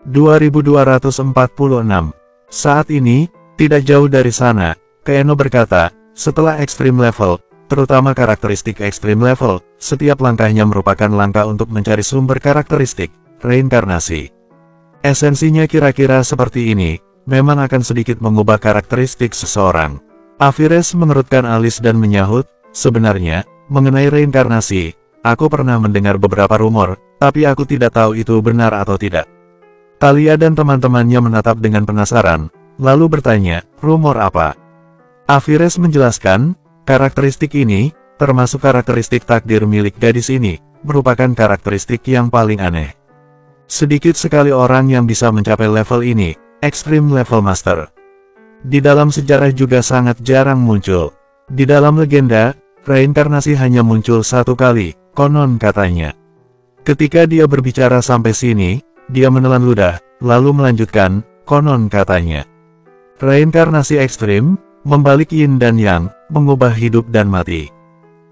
2246. Saat ini, tidak jauh dari sana, Kaeno berkata, setelah Extreme Level, terutama karakteristik Extreme Level, setiap langkahnya merupakan langkah untuk mencari sumber karakteristik, reinkarnasi. Esensinya kira-kira seperti ini, memang akan sedikit mengubah karakteristik seseorang. Aphires mengerutkan alis dan menyahut, sebenarnya, mengenai reinkarnasi, aku pernah mendengar beberapa rumor, tapi aku tidak tahu itu benar atau tidak. Thalia dan teman-temannya menatap dengan penasaran, lalu bertanya, rumor apa? Aphires menjelaskan, karakteristik ini, termasuk karakteristik takdir milik gadis ini, merupakan karakteristik yang paling aneh. Sedikit sekali orang yang bisa mencapai level ini, Extreme Level Master. Di dalam sejarah juga sangat jarang muncul. Di dalam legenda, reinkarnasi hanya muncul satu kali, konon katanya. Ketika dia berbicara sampai sini, dia menelan ludah, lalu melanjutkan, konon katanya. Reinkarnasi ekstrim, membalik yin dan yang, mengubah hidup dan mati.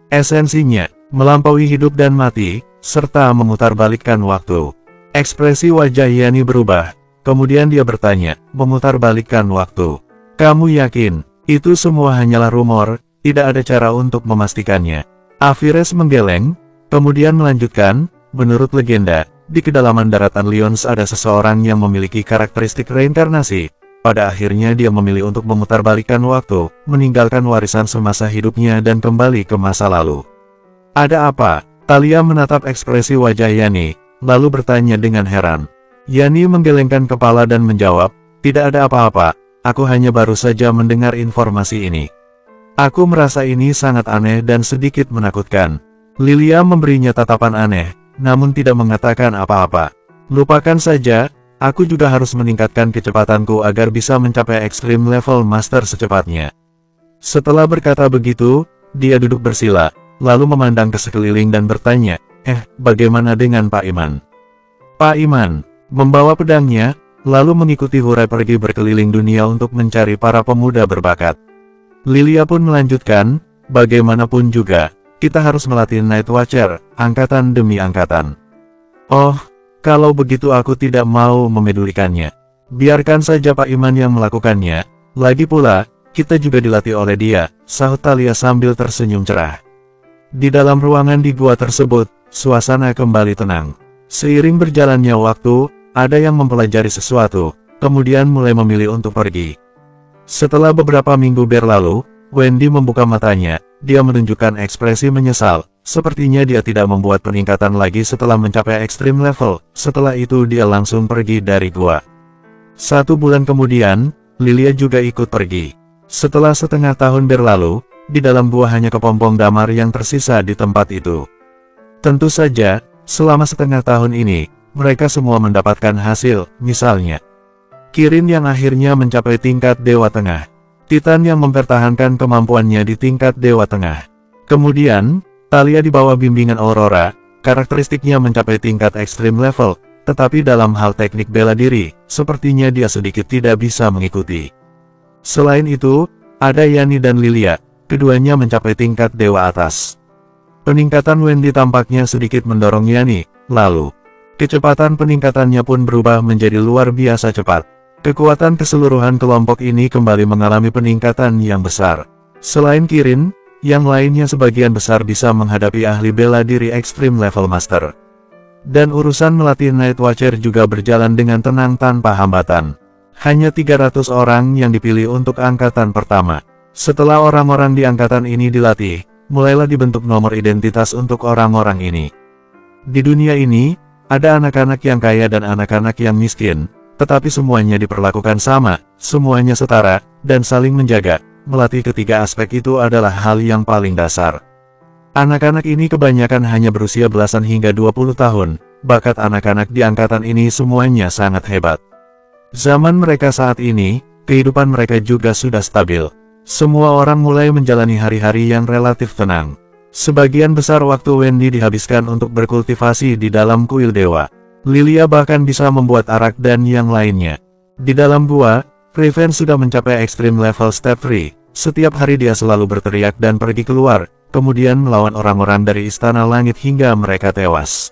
Esensinya, melampaui hidup dan mati, serta memutarbalikkan waktu. Ekspresi wajah Yani berubah, kemudian dia bertanya, memutarbalikkan waktu. Kamu yakin, itu semua hanyalah rumor, tidak ada cara untuk memastikannya. Aphires menggeleng, kemudian melanjutkan, menurut legenda, di kedalaman daratan Lyons ada seseorang yang memiliki karakteristik reinkarnasi. Pada akhirnya dia memilih untuk memutarbalikkan waktu, meninggalkan warisan semasa hidupnya dan kembali ke masa lalu. Ada apa? Thalia menatap ekspresi wajah Yani, lalu bertanya dengan heran. Yani menggelengkan kepala dan menjawab, tidak ada apa-apa, aku hanya baru saja mendengar informasi ini. Aku merasa ini sangat aneh dan sedikit menakutkan. Lilia memberinya tatapan aneh, namun tidak mengatakan apa-apa. Lupakan saja, aku juga harus meningkatkan kecepatanku agar bisa mencapai Extreme Level Master secepatnya. Setelah berkata begitu, dia duduk bersila, lalu memandang ke sekeliling dan bertanya, bagaimana dengan Pak Iman? Pak Iman membawa pedangnya, lalu mengikuti Hurai pergi berkeliling dunia untuk mencari para pemuda berbakat. Lilia pun melanjutkan, bagaimanapun juga, kita harus melatih Night Watcher, angkatan demi angkatan. Oh, kalau begitu aku tidak mau memedulikannya. Biarkan saja Pak Iman yang melakukannya, lagi pula, kita juga dilatih oleh dia, sahut Thalia sambil tersenyum cerah. Di dalam ruangan di gua tersebut, suasana kembali tenang. Seiring berjalannya waktu, ada yang mempelajari sesuatu, kemudian mulai memilih untuk pergi. Setelah beberapa minggu berlalu, Wendy membuka matanya, dia menunjukkan ekspresi menyesal, sepertinya dia tidak membuat peningkatan lagi setelah mencapai Extreme Level, setelah itu dia langsung pergi dari gua. 1 bulan kemudian, Lilia juga ikut pergi. Setelah setengah tahun berlalu, di dalam gua hanya kepompong damar yang tersisa di tempat itu. Tentu saja, selama setengah tahun ini, mereka semua mendapatkan hasil, misalnya Kirin yang akhirnya mencapai tingkat Dewa Tengah. Titan yang mempertahankan kemampuannya di tingkat Dewa Tengah. Kemudian, Thalia di bawah bimbingan Aurora, karakteristiknya mencapai tingkat Extreme Level, tetapi dalam hal teknik bela diri, sepertinya dia sedikit tidak bisa mengikuti. Selain itu, ada Yani dan Lilia, keduanya mencapai tingkat Dewa Atas. Peningkatan Wendy tampaknya sedikit mendorong Yani, lalu, kecepatan peningkatannya pun berubah menjadi luar biasa cepat. Kekuatan keseluruhan kelompok ini kembali mengalami peningkatan yang besar. Selain Kirin, yang lainnya sebagian besar bisa menghadapi ahli bela diri Extreme Level Master. Dan urusan melatih Night Watcher juga berjalan dengan tenang tanpa hambatan. Hanya 300 orang yang dipilih untuk angkatan pertama. Setelah orang-orang di angkatan ini dilatih, mulailah dibentuk nomor identitas untuk orang-orang ini. Di dunia ini, ada anak-anak yang kaya dan anak-anak yang miskin. Tetapi semuanya diperlakukan sama, semuanya setara, dan saling menjaga. Melatih ketiga aspek itu adalah hal yang paling dasar. Anak-anak ini kebanyakan hanya berusia belasan hingga 20 tahun, bakat anak-anak di angkatan ini semuanya sangat hebat. Zaman mereka saat ini, kehidupan mereka juga sudah stabil. Semua orang mulai menjalani hari-hari yang relatif tenang. Sebagian besar waktu Wendy dihabiskan untuk berkultivasi di dalam kuil dewa. Lilia bahkan bisa membuat arak dan yang lainnya. Di dalam gua, Raven sudah mencapai Extreme Level Step 3. Setiap hari dia selalu berteriak dan pergi keluar, kemudian melawan orang-orang dari Istana Langit hingga mereka tewas.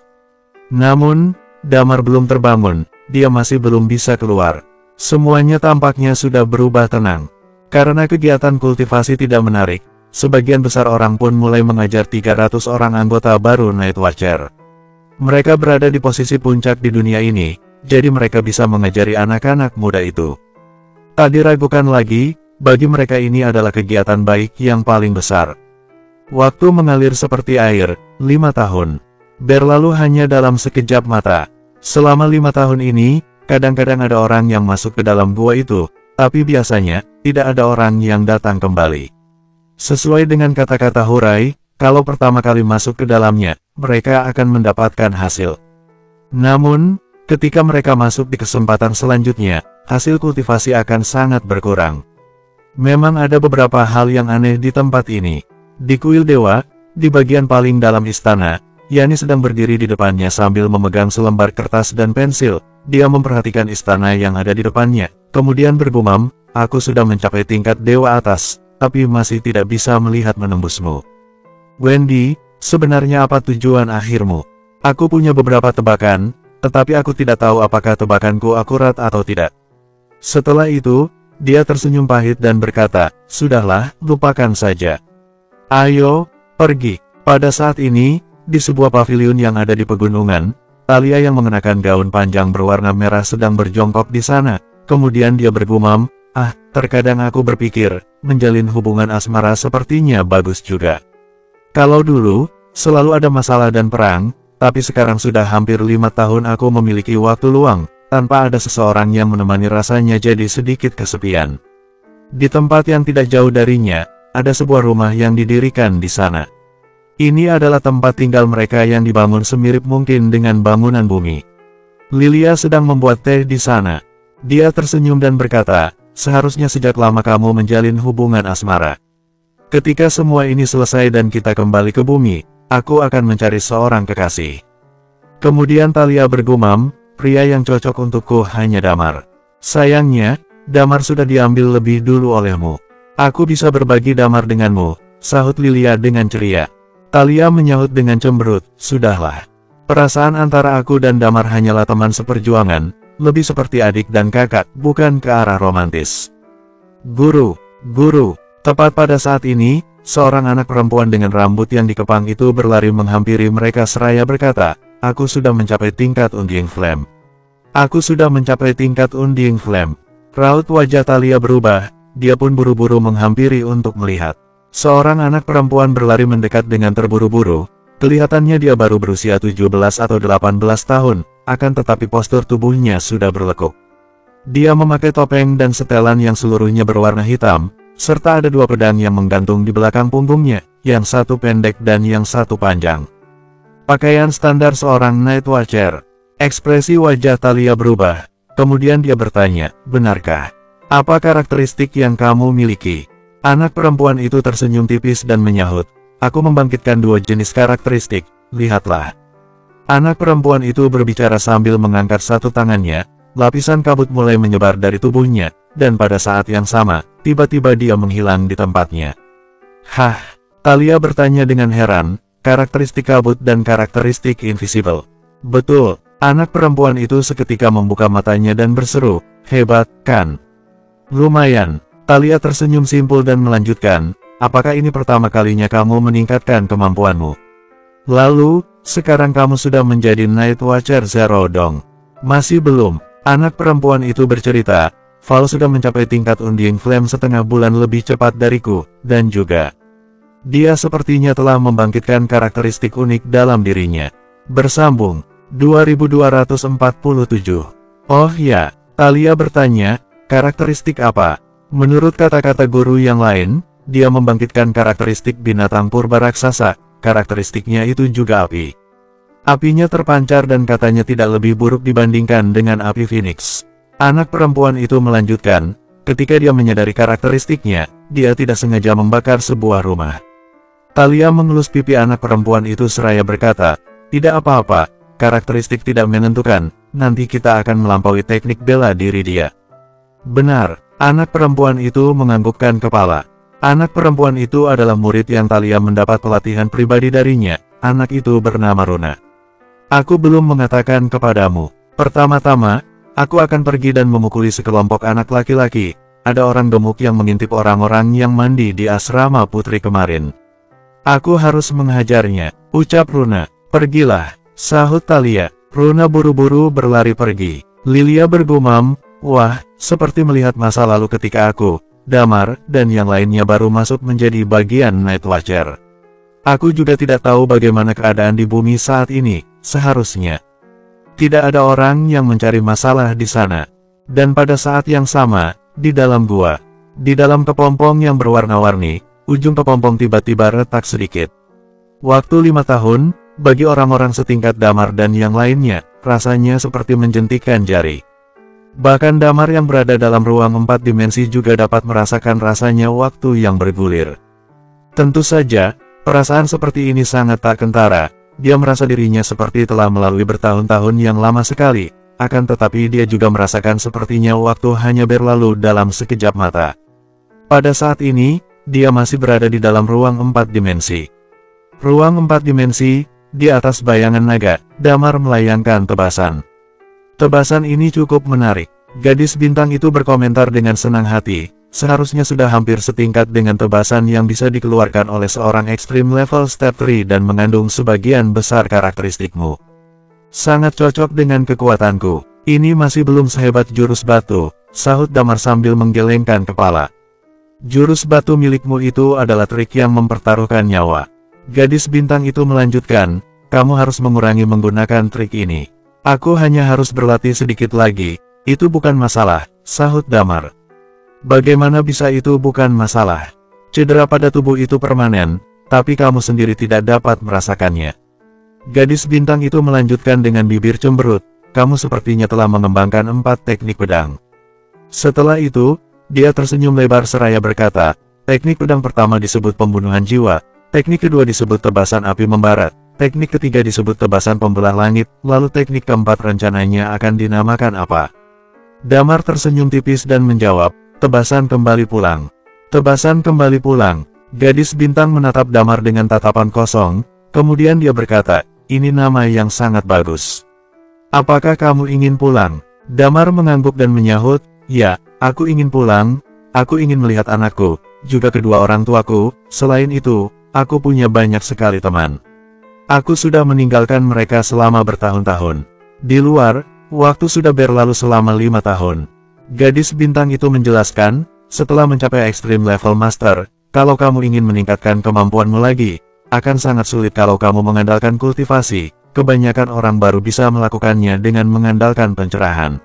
Namun, Damar belum terbangun, dia masih belum bisa keluar. Semuanya tampaknya sudah berubah tenang. Karena kegiatan kultivasi tidak menarik, sebagian besar orang pun mulai mengajar 300 orang anggota baru Night Watcher. Mereka berada di posisi puncak di dunia ini, jadi mereka bisa mengajari anak-anak muda itu. Tak diragukan lagi, bagi mereka ini adalah kegiatan baik yang paling besar. Waktu mengalir seperti air, 5 tahun. Berlalu hanya dalam sekejap mata. Selama 5 tahun ini, kadang-kadang ada orang yang masuk ke dalam gua itu, tapi biasanya, tidak ada orang yang datang kembali. Sesuai dengan kata-kata Hurai, kalau pertama kali masuk ke dalamnya, mereka akan mendapatkan hasil. Namun, ketika mereka masuk di kesempatan selanjutnya, hasil kultivasi akan sangat berkurang. Memang ada beberapa hal yang aneh di tempat ini. Di kuil dewa, di bagian paling dalam istana, Yani sedang berdiri di depannya sambil memegang selembar kertas dan pensil. Dia memperhatikan istana yang ada di depannya, kemudian bergumam, "Aku sudah mencapai tingkat dewa atas, tapi masih tidak bisa melihat menembusmu. Wendy, sebenarnya apa tujuan akhirmu? Aku punya beberapa tebakan, tetapi aku tidak tahu apakah tebakanku akurat atau tidak." Setelah itu, dia tersenyum pahit dan berkata, "Sudahlah, lupakan saja. Ayo, pergi." Pada saat ini, di sebuah paviliun yang ada di pegunungan, Talia yang mengenakan gaun panjang berwarna merah sedang berjongkok di sana. Kemudian dia bergumam, terkadang aku berpikir, menjalin hubungan asmara sepertinya bagus juga. Kalau dulu, selalu ada masalah dan perang, tapi sekarang sudah hampir 5 tahun aku memiliki waktu luang, tanpa ada seseorang yang menemani rasanya jadi sedikit kesepian. Di tempat yang tidak jauh darinya, ada sebuah rumah yang didirikan di sana. Ini adalah tempat tinggal mereka yang dibangun semirip mungkin dengan bangunan bumi. Lilia sedang membuat teh di sana. Dia tersenyum dan berkata, "Seharusnya sejak lama kamu menjalin hubungan asmara. Ketika semua ini selesai dan kita kembali ke bumi, aku akan mencari seorang kekasih." Kemudian Talia bergumam, "Pria yang cocok untukku hanya Damar. Sayangnya, Damar sudah diambil lebih dulu olehmu." "Aku bisa berbagi Damar denganmu," sahut Lilia dengan ceria. Talia menyahut dengan cemberut, "Sudahlah. Perasaan antara aku dan Damar hanyalah teman seperjuangan, lebih seperti adik dan kakak, bukan ke arah romantis." Guru. Tepat pada saat ini, seorang anak perempuan dengan rambut yang dikepang itu berlari menghampiri mereka seraya berkata, "Aku sudah mencapai tingkat Undying Flame. Aku sudah mencapai tingkat Undying Flame." Raut wajah Talia berubah, dia pun buru-buru menghampiri untuk melihat. Seorang anak perempuan berlari mendekat dengan terburu-buru. Kelihatannya dia baru berusia 17 atau 18 tahun, akan tetapi postur tubuhnya sudah berlekuk. Dia memakai topeng dan setelan yang seluruhnya berwarna hitam, serta ada 2 pedang yang menggantung di belakang punggungnya, yang satu pendek dan yang satu panjang. Pakaian standar seorang Night Watcher. Ekspresi wajah Talia berubah, kemudian dia bertanya, "Benarkah? Apa karakteristik yang kamu miliki?" Anak perempuan itu tersenyum tipis dan menyahut, "Aku membangkitkan 2 jenis karakteristik, lihatlah." Anak perempuan itu berbicara sambil mengangkat satu tangannya, lapisan kabut mulai menyebar dari tubuhnya, dan pada saat yang sama, tiba-tiba dia menghilang di tempatnya. "Hah?" Talia bertanya dengan heran, "Karakteristik kabut dan karakteristik invisible?" "Betul." Anak perempuan itu seketika membuka matanya dan berseru, "Hebat, kan?" "Lumayan." Talia tersenyum simpul dan melanjutkan, "Apakah ini pertama kalinya kamu meningkatkan kemampuanmu? Lalu, sekarang kamu sudah menjadi Night Watcher Zero dong?" "Masih belum." Anak perempuan itu bercerita, "Val sudah mencapai tingkat Undying Flame setengah bulan lebih cepat dariku, dan juga dia sepertinya telah membangkitkan karakteristik unik dalam dirinya." Bersambung 2247. "Oh ya," Talia bertanya, "karakteristik apa?" Menurut kata-kata guru yang lain, dia membangkitkan karakteristik binatang purba raksasa, karakteristiknya itu juga api. Apinya terpancar dan katanya tidak lebih buruk dibandingkan dengan api Phoenix. Anak perempuan itu melanjutkan, ketika dia menyadari karakteristiknya, dia tidak sengaja membakar sebuah rumah. Talia mengelus pipi anak perempuan itu seraya berkata, "Tidak apa-apa, karakteristik tidak menentukan, nanti kita akan melampaui teknik bela diri dia." "Benar." Anak perempuan itu menganggukkan kepala. Anak perempuan itu adalah murid yang Talia mendapat pelatihan pribadi darinya. Anak itu bernama Runa. "Aku belum mengatakan kepadamu. Pertama-tama, Aku akan pergi dan memukuli sekelompok anak laki-laki. Ada orang gemuk yang mengintip orang-orang yang mandi di asrama putri kemarin. Aku harus menghajarnya, ucap Runa. Pergilah, sahut Thalia. Runa buru-buru berlari pergi. Lilia bergumam, wah, seperti melihat masa lalu ketika aku, Damar, dan yang lainnya baru masuk menjadi bagian Night Watcher. Aku juga tidak tahu bagaimana keadaan di bumi saat ini, seharusnya. Tidak ada orang yang mencari masalah di sana. Dan pada saat yang sama, di dalam gua, di dalam kepompong yang berwarna-warni, ujung kepompong tiba-tiba retak sedikit. Waktu 5 tahun, bagi orang-orang setingkat Damar dan yang lainnya, rasanya seperti menjentikan jari. Bahkan Damar yang berada dalam ruang 4 dimensi juga dapat merasakan rasanya waktu yang bergulir. Tentu saja, perasaan seperti ini sangat tak kentara. Dia merasa dirinya seperti telah melalui bertahun-tahun yang lama sekali, akan tetapi dia juga merasakan sepertinya waktu hanya berlalu dalam sekejap mata. Pada saat ini, dia masih berada di dalam ruang 4 dimensi. Ruang 4 dimensi, di atas bayangan naga, Damar melayangkan tebasan. Tebasan ini cukup menarik. Gadis bintang itu berkomentar dengan senang hati. Seharusnya sudah hampir setingkat dengan tebasan yang bisa dikeluarkan oleh seorang Extreme Level Step 3 dan mengandung sebagian besar karakteristikmu. Sangat cocok dengan kekuatanku. Ini masih belum sehebat jurus batu, sahut Damar sambil menggelengkan kepala. Jurus batu milikmu itu adalah trik yang mempertaruhkan nyawa. Gadis bintang itu melanjutkan, kamu harus mengurangi menggunakan trik ini. Aku hanya harus berlatih sedikit lagi, itu bukan masalah, sahut Damar. Bagaimana bisa itu bukan masalah? Cedera pada tubuh itu permanen, tapi kamu sendiri tidak dapat merasakannya. Gadis bintang itu melanjutkan dengan bibir cemberut, kamu sepertinya telah mengembangkan 4 teknik pedang. Setelah itu, dia tersenyum lebar seraya berkata, teknik pedang pertama disebut pembunuhan jiwa, teknik kedua disebut tebasan api membara, teknik ketiga disebut tebasan pembelah langit, lalu teknik keempat rencananya akan dinamakan apa? Damar tersenyum tipis dan menjawab, tebasan kembali pulang. Tebasan kembali pulang. Gadis bintang menatap Damar dengan tatapan kosong, kemudian dia berkata, ini nama yang sangat bagus. Apakah kamu ingin pulang? Damar mengangguk dan menyahut, ya, aku ingin pulang, aku ingin melihat anakku, juga kedua orang tuaku, selain itu, aku punya banyak sekali teman. Aku sudah meninggalkan mereka selama bertahun-tahun. Di luar, waktu sudah berlalu selama 5 tahun. Gadis bintang itu menjelaskan, setelah mencapai Extreme Level Master, kalau kamu ingin meningkatkan kemampuanmu lagi, akan sangat sulit kalau kamu mengandalkan kultivasi, kebanyakan orang baru bisa melakukannya dengan mengandalkan pencerahan.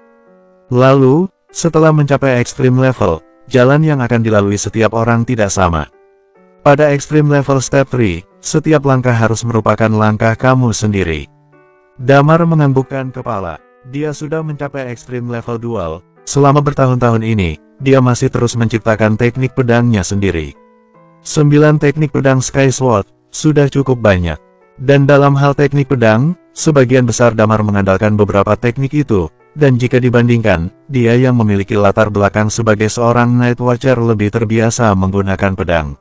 Lalu, setelah mencapai Extreme Level, jalan yang akan dilalui setiap orang tidak sama. Pada Extreme Level Step 3, setiap langkah harus merupakan langkah kamu sendiri. Damar menganggukkan kepala, dia sudah mencapai Extreme Level Dual. Selama bertahun-tahun ini, dia masih terus menciptakan teknik pedangnya sendiri. 9 teknik pedang Sky Sword, sudah cukup banyak. Dan dalam hal teknik pedang, sebagian besar Damar mengandalkan beberapa teknik itu, dan jika dibandingkan, dia yang memiliki latar belakang sebagai seorang Night Watcher lebih terbiasa menggunakan pedang.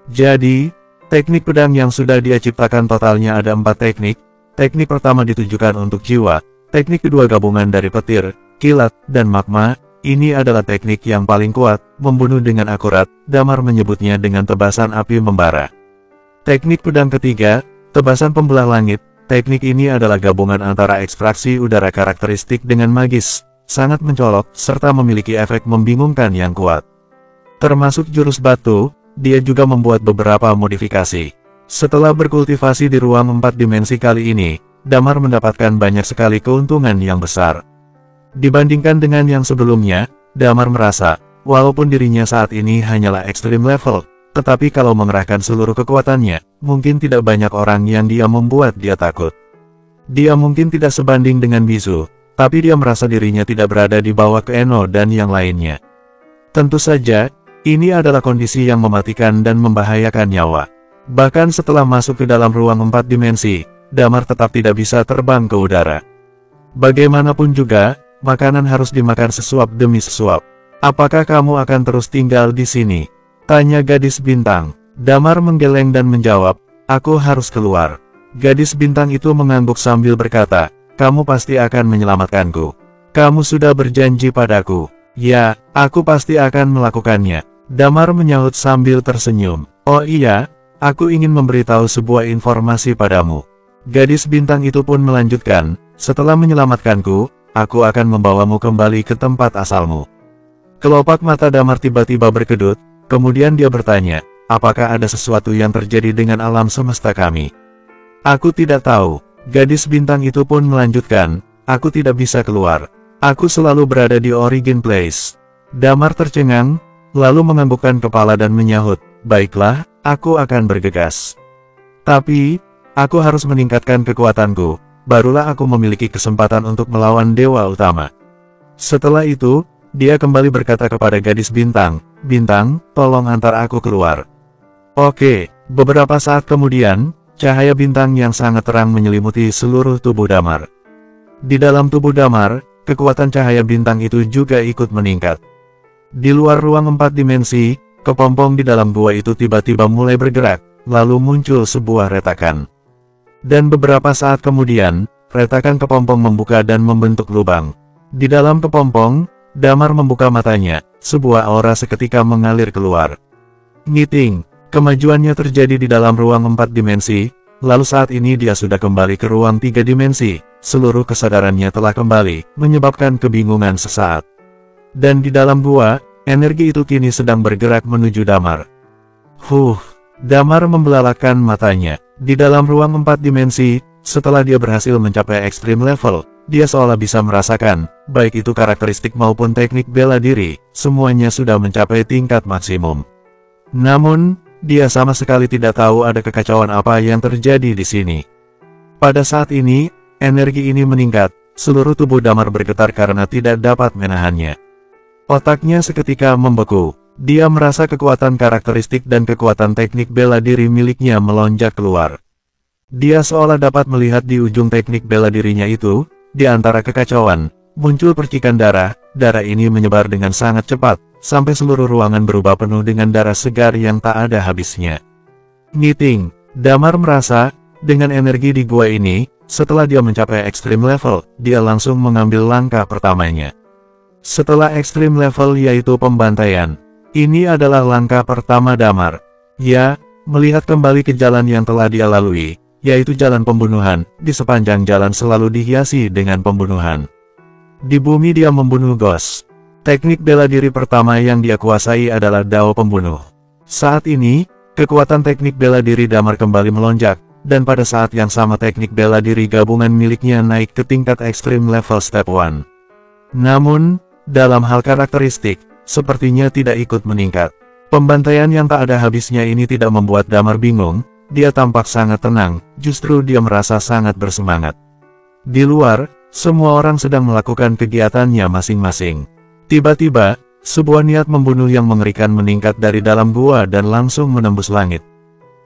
Jadi, teknik pedang yang sudah dia ciptakan totalnya ada 4 teknik. Teknik pertama ditujukan untuk jiwa, teknik kedua gabungan dari petir, kilat, dan magma. Ini adalah teknik yang paling kuat, membunuh dengan akurat, Damar menyebutnya dengan tebasan api membara. Teknik pedang ketiga, tebasan pembelah langit, teknik ini adalah gabungan antara ekstraksi udara karakteristik dengan magis, sangat mencolok, serta memiliki efek membingungkan yang kuat. Termasuk jurus batu, dia juga membuat beberapa modifikasi. Setelah berkultivasi di ruang 4 dimensi kali ini, Damar mendapatkan banyak sekali keuntungan yang besar. Dibandingkan dengan yang sebelumnya, Damar merasa, walaupun dirinya saat ini hanyalah extreme level, tetapi kalau mengerahkan seluruh kekuatannya, mungkin tidak banyak orang yang dia membuat dia takut. Dia mungkin tidak sebanding dengan Bizu, tapi dia merasa dirinya tidak berada di bawah Eno dan yang lainnya. Tentu saja, ini adalah kondisi yang mematikan dan membahayakan nyawa. Bahkan setelah masuk ke dalam ruang 4 dimensi, Damar tetap tidak bisa terbang ke udara. Bagaimanapun juga, makanan harus dimakan sesuap demi sesuap. Apakah kamu akan terus tinggal di sini? Tanya gadis bintang. Damar menggeleng dan menjawab, aku harus keluar. Gadis bintang itu mengangguk sambil berkata, kamu pasti akan menyelamatkanku. Kamu sudah berjanji padaku. Ya, aku pasti akan melakukannya. Damar menyahut sambil tersenyum. Oh iya, aku ingin memberitahu sebuah informasi padamu. Gadis bintang itu pun melanjutkan, setelah menyelamatkanku, aku akan membawamu kembali ke tempat asalmu. Kelopak mata Damar tiba-tiba berkedut, kemudian dia bertanya, apakah ada sesuatu yang terjadi dengan alam semesta kami? Aku tidak tahu. Gadis bintang itu pun melanjutkan, aku tidak bisa keluar. Aku selalu berada di Origin Place. Damar tercengang, lalu menganggukkan kepala dan menyahut, baiklah, aku akan bergegas. Tapi, aku harus meningkatkan kekuatanku, barulah aku memiliki kesempatan untuk melawan Dewa Utama. Setelah itu, dia kembali berkata kepada gadis bintang, Bintang, tolong antar aku keluar. Oke, beberapa saat kemudian, cahaya bintang yang sangat terang menyelimuti seluruh tubuh Damar. Di dalam tubuh Damar, kekuatan cahaya bintang itu juga ikut meningkat. Di luar ruang 4 dimensi, kepompong di dalam gua itu tiba-tiba mulai bergerak, lalu muncul sebuah retakan. Dan beberapa saat kemudian, retakan kepompong membuka dan membentuk lubang. Di dalam kepompong, Damar membuka matanya, sebuah aura seketika mengalir keluar. Ngiting, kemajuannya terjadi di dalam ruang 4 dimensi, lalu saat ini dia sudah kembali ke ruang 3 dimensi. Seluruh kesadarannya telah kembali, menyebabkan kebingungan sesaat. Dan di dalam gua, energi itu kini sedang bergerak menuju Damar. Damar membelalakan matanya. Di dalam ruang 4 dimensi, setelah dia berhasil mencapai extreme level, dia seolah bisa merasakan, baik itu karakteristik maupun teknik bela diri, semuanya sudah mencapai tingkat maksimum. Namun, dia sama sekali tidak tahu ada kekacauan apa yang terjadi di sini. Pada saat ini, energi ini meningkat, seluruh tubuh Damar bergetar karena tidak dapat menahannya. Otaknya seketika membeku, dia merasa kekuatan karakteristik dan kekuatan teknik bela diri miliknya melonjak keluar. Dia seolah dapat melihat di ujung teknik bela dirinya itu, di antara kekacauan, muncul percikan darah ini menyebar dengan sangat cepat, sampai seluruh ruangan berubah penuh dengan darah segar yang tak ada habisnya. Ngiting, Damar merasa, dengan energi di gua ini, setelah dia mencapai extreme level, dia langsung mengambil langkah pertamanya. Setelah extreme level yaitu pembantaian, ini adalah langkah pertama Damar. Ya, melihat kembali ke jalan yang telah dia lalui, yaitu jalan pembunuhan, di sepanjang jalan selalu dihiasi dengan pembunuhan. Di bumi dia membunuh Ghost. Teknik bela diri pertama yang dia kuasai adalah Dao Pembunuh. Saat ini, kekuatan teknik bela diri Damar kembali melonjak, dan pada saat yang sama teknik bela diri gabungan miliknya naik ke tingkat extreme level step 1. Namun, dalam hal karakteristik, sepertinya tidak ikut meningkat. Pembantaian yang tak ada habisnya ini tidak membuat Damar bingung, dia tampak sangat tenang, justru dia merasa sangat bersemangat. Di luar, semua orang sedang melakukan kegiatannya masing-masing. Tiba-tiba, sebuah niat membunuh yang mengerikan meningkat dari dalam gua dan langsung menembus langit.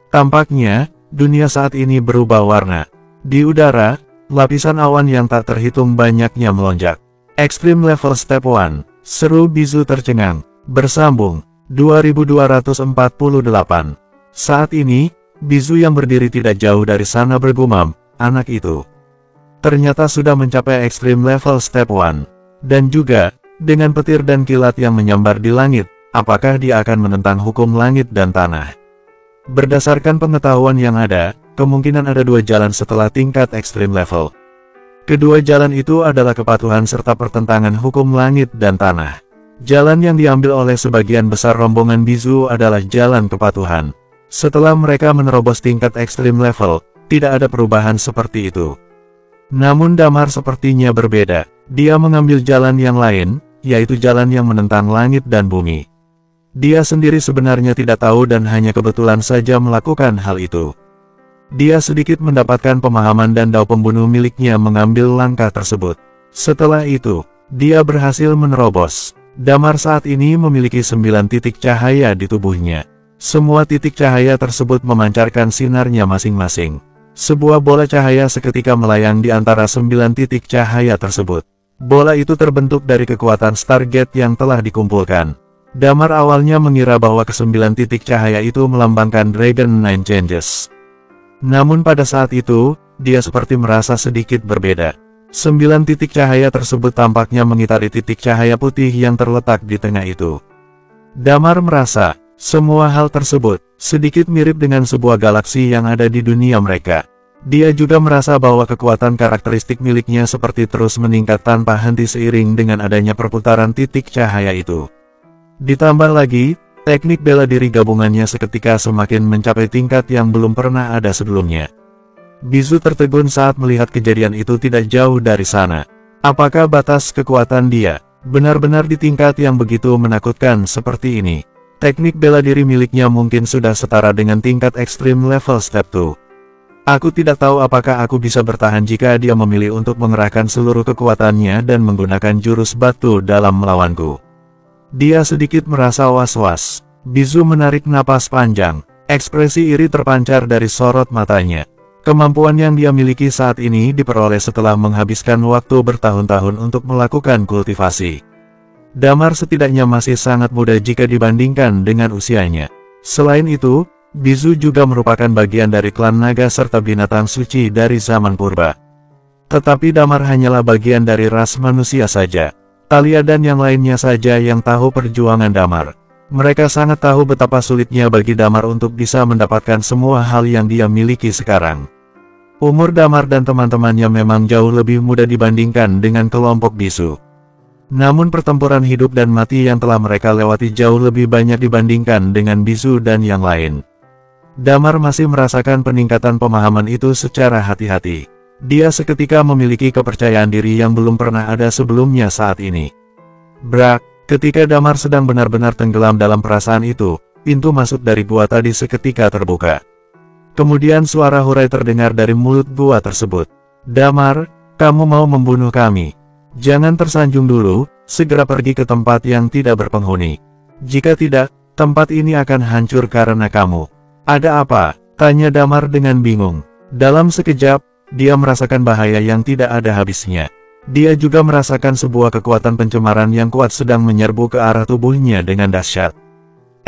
Tampaknya, dunia saat ini berubah warna. Di udara, lapisan awan yang tak terhitung banyaknya melonjak. Extreme level step 1, seru bisu tercengang, bersambung, 2248. Saat ini, bisu yang berdiri tidak jauh dari sana bergumam, anak itu ternyata sudah mencapai extreme level step 1. Dan juga, dengan petir dan kilat yang menyambar di langit, apakah dia akan menentang hukum langit dan tanah? Berdasarkan pengetahuan yang ada, kemungkinan ada 2 jalan setelah tingkat extreme level. Kedua jalan itu adalah kepatuhan serta pertentangan hukum langit dan tanah. Jalan yang diambil oleh sebagian besar rombongan bisu adalah jalan kepatuhan. Setelah mereka menerobos tingkat extreme level, tidak ada perubahan seperti itu. Namun Damar sepertinya berbeda. Dia mengambil jalan yang lain, yaitu jalan yang menentang langit dan bumi. Dia sendiri sebenarnya tidak tahu dan hanya kebetulan saja melakukan hal itu. Dia sedikit mendapatkan pemahaman dan Dao Pembunuh miliknya mengambil langkah tersebut. Setelah itu, dia berhasil menerobos. Damar saat ini memiliki 9 titik cahaya di tubuhnya. Semua titik cahaya tersebut memancarkan sinarnya masing-masing. Sebuah bola cahaya seketika melayang di antara 9 titik cahaya tersebut. Bola itu terbentuk dari kekuatan Stargate yang telah dikumpulkan. Damar awalnya mengira bahwa ke-9 titik cahaya itu melambangkan Dragon Nine Changes. Namun pada saat itu, dia seperti merasa sedikit berbeda. 9 titik cahaya tersebut tampaknya mengitari titik cahaya putih yang terletak di tengah itu. Damar merasa, semua hal tersebut, sedikit mirip dengan sebuah galaksi yang ada di dunia mereka. Dia juga merasa bahwa kekuatan karakteristik miliknya seperti terus meningkat tanpa henti seiring dengan adanya perputaran titik cahaya itu. Ditambah lagi, teknik bela diri gabungannya seketika semakin mencapai tingkat yang belum pernah ada sebelumnya. Bizu tertegun saat melihat kejadian itu tidak jauh dari sana. Apakah batas kekuatan dia benar-benar di tingkat yang begitu menakutkan seperti ini? Teknik bela diri miliknya mungkin sudah setara dengan tingkat ekstrim level step 2. Aku tidak tahu apakah aku bisa bertahan jika dia memilih untuk mengerahkan seluruh kekuatannya dan menggunakan jurus batu dalam melawanku. Dia sedikit merasa was-was. Bizu menarik napas panjang. Ekspresi iri terpancar dari sorot matanya. Kemampuan yang dia miliki saat ini diperoleh setelah menghabiskan waktu bertahun-tahun untuk melakukan kultivasi. Damar setidaknya masih sangat muda jika dibandingkan dengan usianya. Selain itu, Bizu juga merupakan bagian dari klan naga serta binatang suci dari zaman purba. Tetapi Damar hanyalah bagian dari ras manusia saja. Talia dan yang lainnya saja yang tahu perjuangan Damar. Mereka sangat tahu betapa sulitnya bagi Damar untuk bisa mendapatkan semua hal yang dia miliki sekarang. Umur Damar dan teman-temannya memang jauh lebih muda dibandingkan dengan kelompok bisu. Namun pertempuran hidup dan mati yang telah mereka lewati jauh lebih banyak dibandingkan dengan bisu dan yang lain. Damar masih merasakan peningkatan pemahaman itu secara hati-hati. Dia seketika memiliki kepercayaan diri yang belum pernah ada sebelumnya saat ini. Brak! Ketika Damar sedang benar-benar tenggelam dalam perasaan itu, pintu masuk dari gua tadi seketika terbuka. Kemudian suara hurai terdengar dari mulut gua tersebut. Damar, kamu mau membunuh kami? Jangan tersanjung dulu, segera pergi ke tempat yang tidak berpenghuni. Jika tidak, tempat ini akan hancur karena kamu. Ada apa? Tanya Damar dengan bingung. Dalam sekejap, dia merasakan bahaya yang tidak ada habisnya. Dia juga merasakan sebuah kekuatan pencemaran yang kuat sedang menyerbu ke arah tubuhnya dengan dahsyat.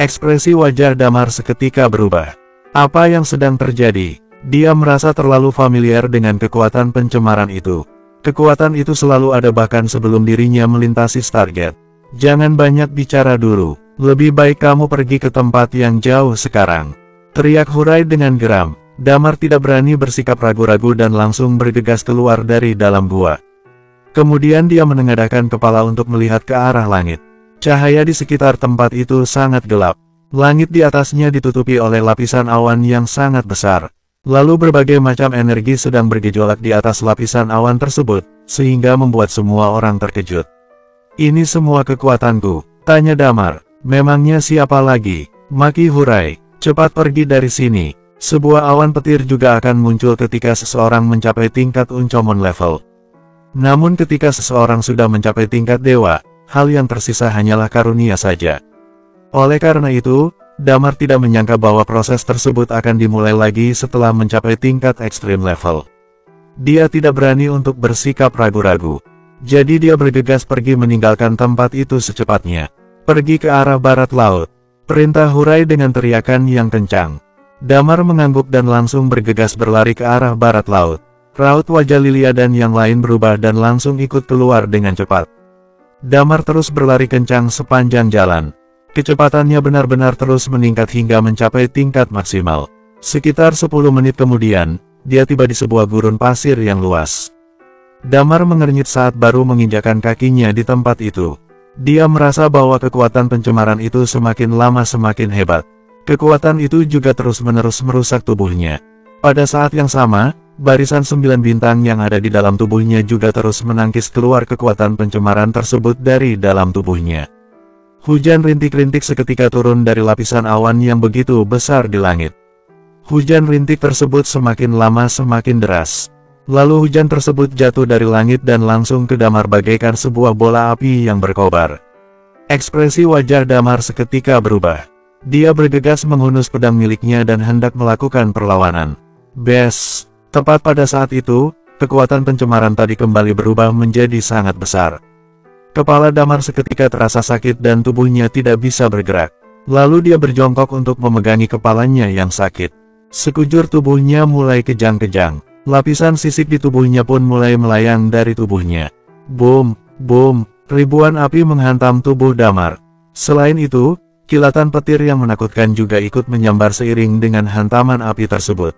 Ekspresi wajah Damar seketika berubah. Apa yang sedang terjadi? Dia merasa terlalu familiar dengan kekuatan pencemaran itu. Kekuatan itu selalu ada bahkan sebelum dirinya melintasi target. Jangan banyak bicara dulu. Lebih baik kamu pergi ke tempat yang jauh sekarang. Teriak Hurai dengan geram. Damar tidak berani bersikap ragu-ragu dan langsung bergegas keluar dari dalam gua. Kemudian dia menengadahkan kepala untuk melihat ke arah langit. Cahaya di sekitar tempat itu sangat gelap. Langit di atasnya ditutupi oleh lapisan awan yang sangat besar. Lalu berbagai macam energi sedang bergejolak di atas lapisan awan tersebut, sehingga membuat semua orang terkejut. Ini semua kekuatanku, tanya Damar. Memangnya siapa lagi? Maki Hurai, cepat pergi dari sini. Sebuah awan petir juga akan muncul ketika seseorang mencapai tingkat Uncommon level. Namun ketika seseorang sudah mencapai tingkat dewa, hal yang tersisa hanyalah karunia saja. Oleh karena itu, Damar tidak menyangka bahwa proses tersebut akan dimulai lagi setelah mencapai tingkat ekstrim level. Dia tidak berani untuk bersikap ragu-ragu. Jadi dia bergegas pergi meninggalkan tempat itu secepatnya. Pergi ke arah barat laut. Perintah Hurai dengan teriakan yang kencang. Damar mengangguk dan langsung bergegas berlari ke arah barat laut. Raut wajah Lilia dan yang lain berubah dan langsung ikut keluar dengan cepat. Damar terus berlari kencang sepanjang jalan. Kecepatannya benar-benar terus meningkat hingga mencapai tingkat maksimal. Sekitar 10 menit kemudian, dia tiba di sebuah gurun pasir yang luas. Damar mengernyit saat baru menginjakkan kakinya di tempat itu. Dia merasa bahwa kekuatan pencemaran itu semakin lama semakin hebat. Kekuatan itu juga terus-menerus merusak tubuhnya. Pada saat yang sama, barisan 9 bintang yang ada di dalam tubuhnya juga terus menangkis keluar kekuatan pencemaran tersebut dari dalam tubuhnya. Hujan rintik-rintik seketika turun dari lapisan awan yang begitu besar di langit. Hujan rintik tersebut semakin lama semakin deras. Lalu hujan tersebut jatuh dari langit dan langsung ke Damar bagaikan sebuah bola api yang berkobar. Ekspresi wajah Damar seketika berubah. Dia bergegas menghunus pedang miliknya dan hendak melakukan perlawanan. Bes! Tepat pada saat itu, kekuatan pencemaran tadi kembali berubah menjadi sangat besar. Kepala Damar seketika terasa sakit dan tubuhnya tidak bisa bergerak. Lalu dia berjongkok untuk memegangi kepalanya yang sakit. Sekujur tubuhnya mulai kejang-kejang. Lapisan sisik di tubuhnya pun mulai melayang dari tubuhnya. Boom, boom, ribuan api menghantam tubuh Damar. Selain itu, kilatan petir yang menakutkan juga ikut menyambar seiring dengan hantaman api tersebut.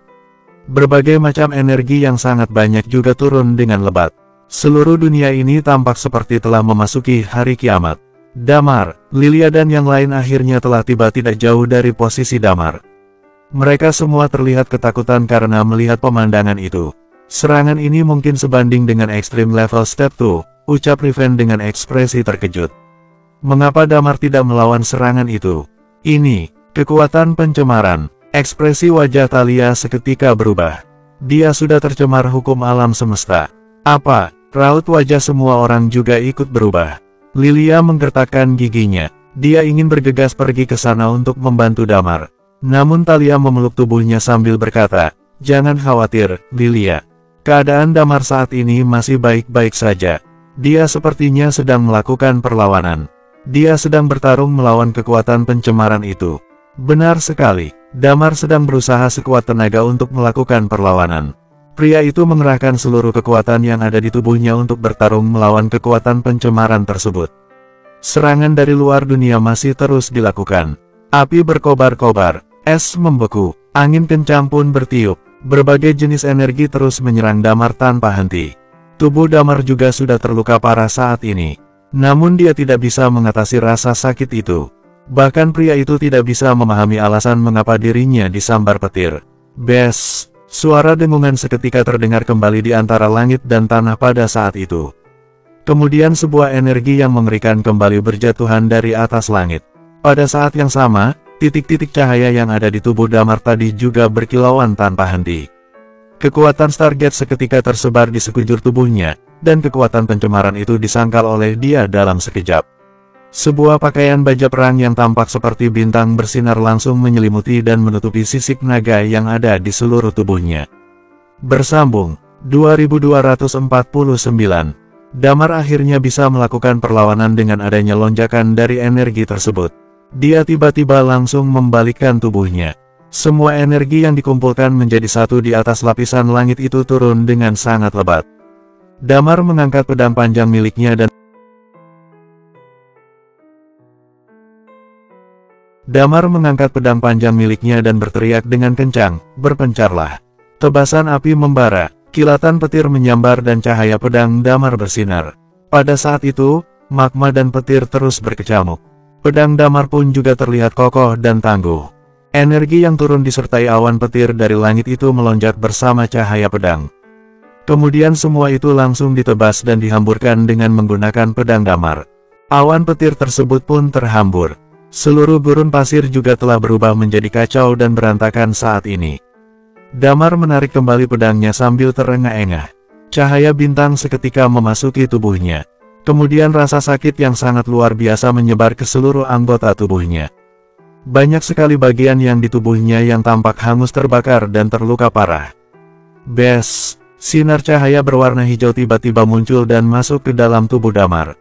Berbagai macam energi yang sangat banyak juga turun dengan lebat. Seluruh dunia ini tampak seperti telah memasuki hari kiamat. Damar, Lilia dan yang lain akhirnya telah tiba tidak jauh dari posisi Damar. Mereka semua terlihat ketakutan karena melihat pemandangan itu. Serangan ini mungkin sebanding dengan Extreme Level Step 2, ucap Riven dengan ekspresi terkejut. Mengapa Damar tidak melawan serangan itu? Ini, kekuatan pencemaran. Ekspresi wajah Thalia seketika berubah. Dia sudah tercemar hukum alam semesta. Apa? Raut wajah semua orang juga ikut berubah. Lilia menggertakkan giginya. Dia ingin bergegas pergi ke sana untuk membantu Damar. Namun Thalia memeluk tubuhnya sambil berkata, "Jangan khawatir, Lilia. Keadaan Damar saat ini masih baik-baik saja. Dia sepertinya sedang melakukan perlawanan. Dia sedang bertarung melawan kekuatan pencemaran itu." Benar sekali, Damar sedang berusaha sekuat tenaga untuk melakukan perlawanan. Pria itu mengerahkan seluruh kekuatan yang ada di tubuhnya untuk bertarung melawan kekuatan pencemaran tersebut. Serangan dari luar dunia masih terus dilakukan. Api berkobar-kobar, es membeku, angin kencang pun bertiup. Berbagai jenis energi terus menyerang Damar tanpa henti. Tubuh Damar juga sudah terluka parah saat ini. Namun dia tidak bisa mengatasi rasa sakit itu. Bahkan pria itu tidak bisa memahami alasan mengapa dirinya disambar petir. Bes! Suara dengungan seketika terdengar kembali di antara langit dan tanah pada saat itu. Kemudian sebuah energi yang mengerikan kembali berjatuhan dari atas langit. Pada saat yang sama, titik-titik cahaya yang ada di tubuh Damar tadi juga berkilauan tanpa henti. Kekuatan Stargate seketika tersebar di sekujur tubuhnya, dan kekuatan pencemaran itu disangkal oleh dia dalam sekejap. Sebuah pakaian baja perang yang tampak seperti bintang bersinar langsung menyelimuti dan menutupi sisik naga yang ada di seluruh tubuhnya. Bersambung, 2249. Damar akhirnya bisa melakukan perlawanan dengan adanya lonjakan dari energi tersebut. Dia tiba-tiba langsung membalikkan tubuhnya. Semua energi yang dikumpulkan menjadi satu di atas lapisan langit itu turun dengan sangat lebat. Damar mengangkat pedang panjang miliknya dan berteriak dengan kencang, "Berpencarlah!" Tebasan api membara, kilatan petir menyambar dan cahaya pedang Damar bersinar. Pada saat itu, magma dan petir terus berkecamuk. Pedang Damar pun juga terlihat kokoh dan tangguh. Energi yang turun disertai awan petir dari langit itu melonjak bersama cahaya pedang. Kemudian semua itu langsung ditebas dan dihamburkan dengan menggunakan pedang Damar. Awan petir tersebut pun terhambur. Seluruh gurun pasir juga telah berubah menjadi kacau dan berantakan saat ini. Damar menarik kembali pedangnya sambil terengah-engah. Cahaya bintang seketika memasuki tubuhnya. Kemudian rasa sakit yang sangat luar biasa menyebar ke seluruh anggota tubuhnya. Banyak sekali bagian yang di tubuhnya yang tampak hangus terbakar dan terluka parah. Bes! Sinar cahaya berwarna hijau tiba-tiba muncul dan masuk ke dalam tubuh Damar.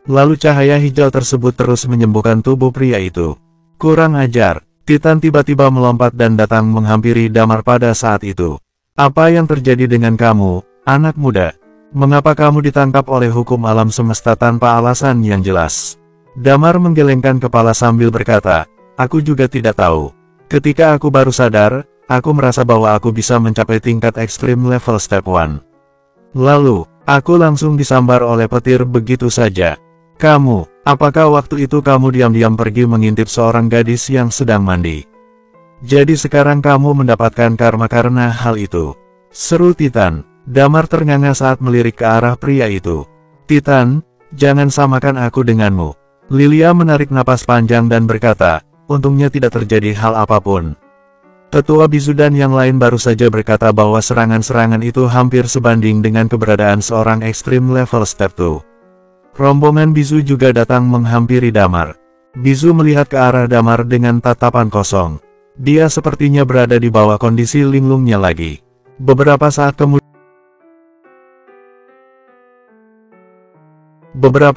Lalu cahaya hijau tersebut terus menyembuhkan tubuh pria itu. Kurang ajar! Titan tiba-tiba melompat dan datang menghampiri Damar pada saat itu. "Apa yang terjadi dengan kamu, anak muda? Mengapa kamu ditangkap oleh hukum alam semesta tanpa alasan yang jelas?" Damar menggelengkan kepala sambil berkata, "Aku juga tidak tahu. Ketika aku baru sadar, aku merasa bahwa aku bisa mencapai tingkat Extreme Level Step 1. Lalu, aku langsung disambar oleh petir begitu saja. Kamu, apakah waktu itu kamu diam-diam pergi mengintip seorang gadis yang sedang mandi? Jadi sekarang kamu mendapatkan karma karena hal itu?" Seru Titan. Damar ternganga saat melirik ke arah pria itu. "Titan, jangan samakan aku denganmu." Lilia menarik napas panjang dan berkata, "Untungnya tidak terjadi hal apapun." Tetua Bizu dan yang lain baru saja berkata bahwa serangan-serangan itu hampir sebanding dengan keberadaan seorang Extreme Level Step 2. Rombongan Bizu juga datang menghampiri Damar. Bizu melihat ke arah Damar dengan tatapan kosong. Dia sepertinya berada di bawah kondisi linglungnya lagi. Beberapa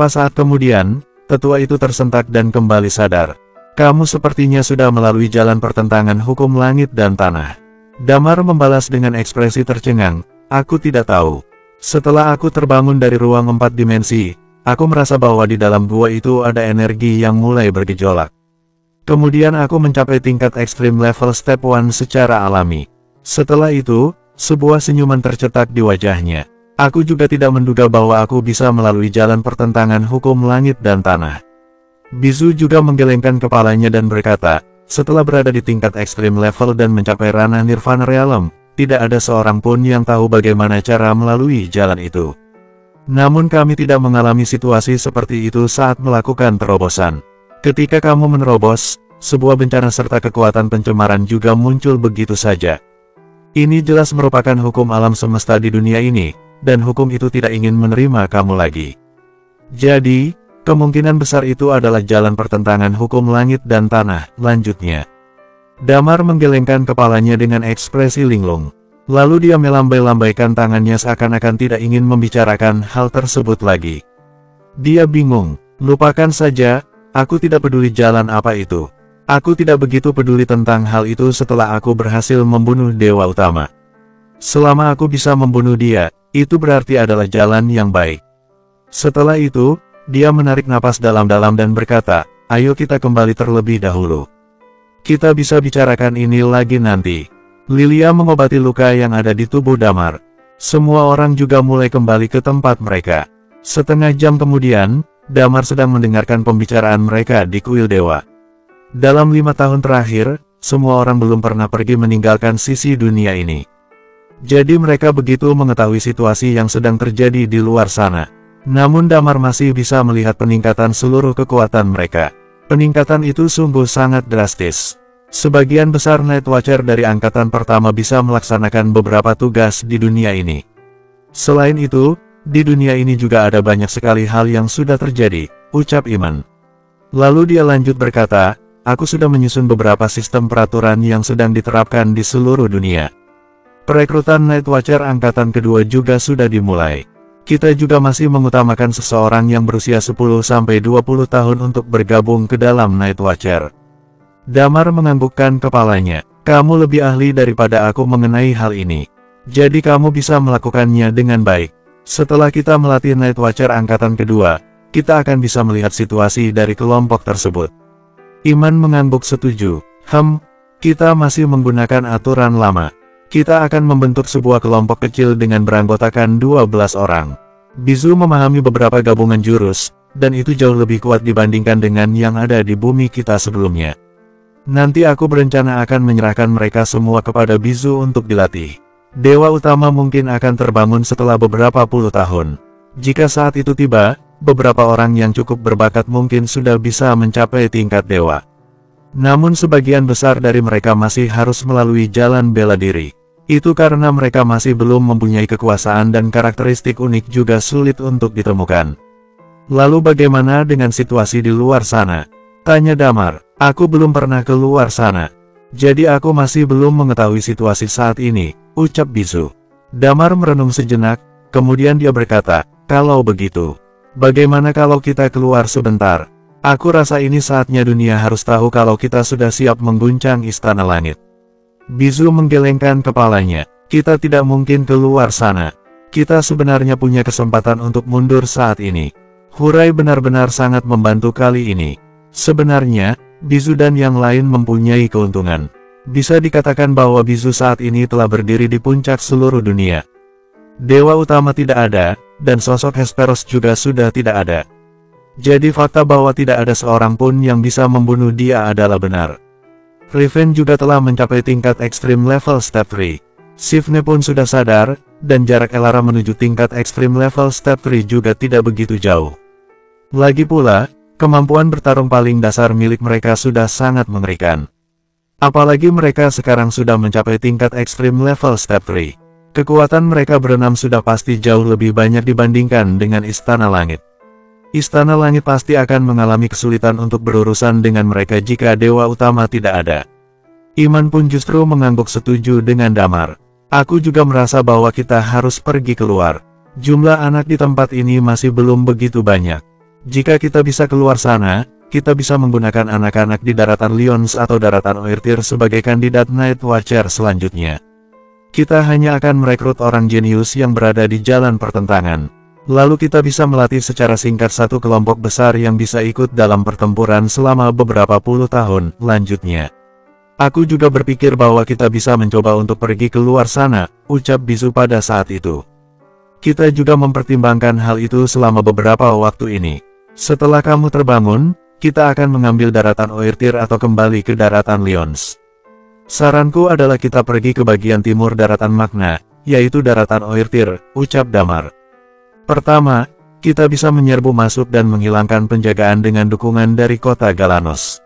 saat kemudian, tetua itu tersentak dan kembali sadar. "Kamu sepertinya sudah melalui jalan pertentangan hukum langit dan tanah. Damar membalas dengan ekspresi tercengang, aku tidak tahu. Setelah aku terbangun dari ruang 4 dimensi, aku merasa bahwa di dalam gua itu ada energi yang mulai bergejolak. Kemudian aku mencapai tingkat ekstrim level step 1 secara alami. Setelah itu, sebuah senyuman tercetak di wajahnya. Aku juga tidak menduga bahwa aku bisa melalui jalan pertentangan hukum langit dan tanah. Bizu juga menggelengkan kepalanya dan berkata, setelah berada di tingkat ekstrim level dan mencapai ranah Nirvana Realm, tidak ada seorang pun yang tahu bagaimana cara melalui jalan itu. Namun kami tidak mengalami situasi seperti itu saat melakukan terobosan. Ketika kamu menerobos, sebuah bencana serta kekuatan pencemaran juga muncul begitu saja. Ini jelas merupakan hukum alam semesta di dunia ini, dan hukum itu tidak ingin menerima kamu lagi. Jadi, kemungkinan besar itu adalah jalan pertentangan hukum langit dan tanah, lanjutnya. Damar menggelengkan kepalanya dengan ekspresi linglung. Lalu dia melambai-lambaikan tangannya seakan-akan tidak ingin membicarakan hal tersebut lagi. Dia bingung, lupakan saja, aku tidak peduli jalan apa itu. Aku tidak begitu peduli tentang hal itu setelah aku berhasil membunuh Dewa Utama. Selama aku bisa membunuh dia, itu berarti adalah jalan yang baik. Setelah itu, dia menarik napas dalam-dalam dan berkata, ayo kita kembali terlebih dahulu. Kita bisa bicarakan ini lagi nanti. Lilia mengobati luka yang ada di tubuh Damar. Semua orang juga mulai kembali ke tempat mereka. Setengah jam kemudian, Damar sedang mendengarkan pembicaraan mereka di kuil dewa. Dalam 5 tahun terakhir, semua orang belum pernah pergi meninggalkan sisi dunia ini. Jadi mereka begitu mengetahui situasi yang sedang terjadi di luar sana. Namun Damar masih bisa melihat peningkatan seluruh kekuatan mereka. Peningkatan itu sungguh sangat drastis. Sebagian besar Night Watcher dari angkatan pertama bisa melaksanakan beberapa tugas di dunia ini. Selain itu, di dunia ini juga ada banyak sekali hal yang sudah terjadi, ucap Iman. Lalu dia lanjut berkata, aku sudah menyusun beberapa sistem peraturan yang sedang diterapkan di seluruh dunia. Perekrutan Night Watcher angkatan kedua juga sudah dimulai. Kita juga masih mengutamakan seseorang yang berusia 10-20 tahun untuk bergabung ke dalam Night Watcher. Damar menganggukkan kepalanya. Kamu lebih ahli daripada aku mengenai hal ini. Jadi kamu bisa melakukannya dengan baik. Setelah kita melatih Night Watcher angkatan kedua, kita akan bisa melihat situasi dari kelompok tersebut. Iman mengangguk setuju. Kita masih menggunakan aturan lama. Kita akan membentuk sebuah kelompok kecil dengan beranggotakan 12 orang. Bizu memahami beberapa gabungan jurus, dan itu jauh lebih kuat dibandingkan dengan yang ada di bumi kita sebelumnya. Nanti aku berencana akan menyerahkan mereka semua kepada Bizu untuk dilatih. Dewa Utama mungkin akan terbangun setelah beberapa puluh tahun. Jika saat itu tiba, beberapa orang yang cukup berbakat mungkin sudah bisa mencapai tingkat dewa. Namun sebagian besar dari mereka masih harus melalui jalan bela diri. Itu karena mereka masih belum mempunyai kekuasaan dan karakteristik unik juga sulit untuk ditemukan. Lalu bagaimana dengan situasi di luar sana? Tanya Damar. Aku belum pernah keluar sana. Jadi aku masih belum mengetahui situasi saat ini, ucap Bizu. Damar merenung sejenak, kemudian dia berkata, kalau begitu, bagaimana kalau kita keluar sebentar? Aku rasa ini saatnya dunia harus tahu kalau kita sudah siap mengguncang istana langit. Bizu menggelengkan kepalanya. Kita tidak mungkin keluar sana. Kita sebenarnya punya kesempatan untuk mundur saat ini. Hurai benar-benar sangat membantu kali ini. Sebenarnya, Bizu dan yang lain mempunyai keuntungan. Bisa dikatakan bahwa Bizu saat ini telah berdiri di puncak seluruh dunia. Dewa Utama tidak ada, dan sosok Hesperos juga sudah tidak ada. Jadi fakta bahwa tidak ada seorang pun yang bisa membunuh dia adalah benar. Riven juga telah mencapai tingkat ekstrim level step 3. Sivne pun sudah sadar, dan jarak Elara menuju tingkat ekstrim level step 3 juga tidak begitu jauh. Lagi pula, kemampuan bertarung paling dasar milik mereka sudah sangat mengerikan. Apalagi mereka sekarang sudah mencapai tingkat ekstrim level step 3. Kekuatan mereka berenam sudah pasti jauh lebih banyak dibandingkan dengan Istana Langit. Istana Langit pasti akan mengalami kesulitan untuk berurusan dengan mereka jika Dewa Utama tidak ada. Iman pun justru mengangguk setuju dengan Damar. Aku juga merasa bahwa kita harus pergi keluar. Jumlah anak di tempat ini masih belum begitu banyak. Jika kita bisa keluar sana, kita bisa menggunakan anak-anak di daratan Lions atau daratan Oertir sebagai kandidat Night Watcher selanjutnya. Kita hanya akan merekrut orang jenius yang berada di jalan pertentangan. Lalu kita bisa melatih secara singkat satu kelompok besar yang bisa ikut dalam pertempuran selama beberapa puluh tahun lanjutnya. Aku juga berpikir bahwa kita bisa mencoba untuk pergi ke luar sana, ucap Bizu pada saat itu. Kita juga mempertimbangkan hal itu selama beberapa waktu ini. Setelah kamu terbangun, kita akan mengambil daratan Oertir atau kembali ke daratan Lions. Saranku adalah kita pergi ke bagian timur daratan Magna, yaitu daratan Oertir, ucap Damar. Pertama, kita bisa menyerbu masuk dan menghilangkan penjagaan dengan dukungan dari kota Galanos.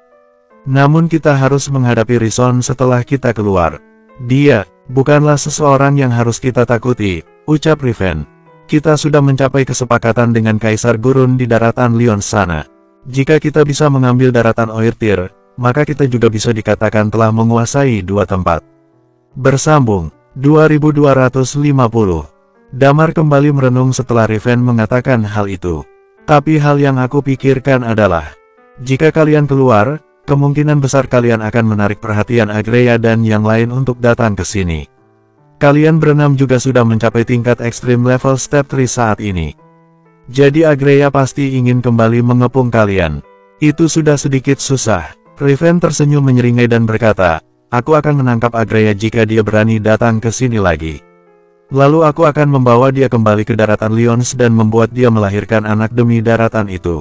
Namun kita harus menghadapi Rison setelah kita keluar. Dia bukanlah seseorang yang harus kita takuti, ucap Riven. Kita sudah mencapai kesepakatan dengan Kaisar Gurun di daratan Lions sana. Jika kita bisa mengambil daratan Oertir, maka kita juga bisa dikatakan telah menguasai dua tempat. Bersambung, 2250. Damar kembali merenung setelah Riven mengatakan hal itu. Tapi hal yang aku pikirkan adalah, jika kalian keluar, kemungkinan besar kalian akan menarik perhatian Agreya dan yang lain untuk datang ke sini. Kalian berenam juga sudah mencapai tingkat ekstrim level step 3 saat ini. Jadi Agreya pasti ingin kembali mengepung kalian. Itu sudah sedikit susah. Riven tersenyum menyeringai dan berkata, aku akan menangkap Agreya jika dia berani datang ke sini lagi. Lalu aku akan membawa dia kembali ke daratan Lions dan membuat dia melahirkan anak demi daratan itu.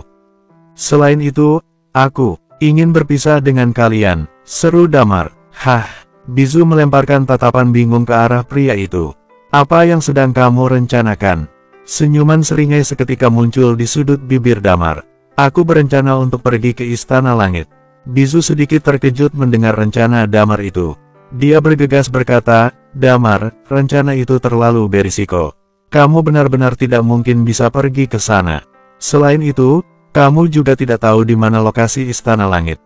Selain itu, aku ingin berpisah dengan kalian, seru Damar. Hah, Bizu melemparkan tatapan bingung ke arah pria itu. Apa yang sedang kamu rencanakan? Senyuman seringai seketika muncul di sudut bibir Damar. Aku berencana untuk pergi ke Istana Langit. Bizu sedikit terkejut mendengar rencana Damar itu. Dia bergegas berkata, Damar, rencana itu terlalu berisiko. Kamu benar-benar tidak mungkin bisa pergi ke sana. Selain itu, kamu juga tidak tahu di mana lokasi Istana Langit.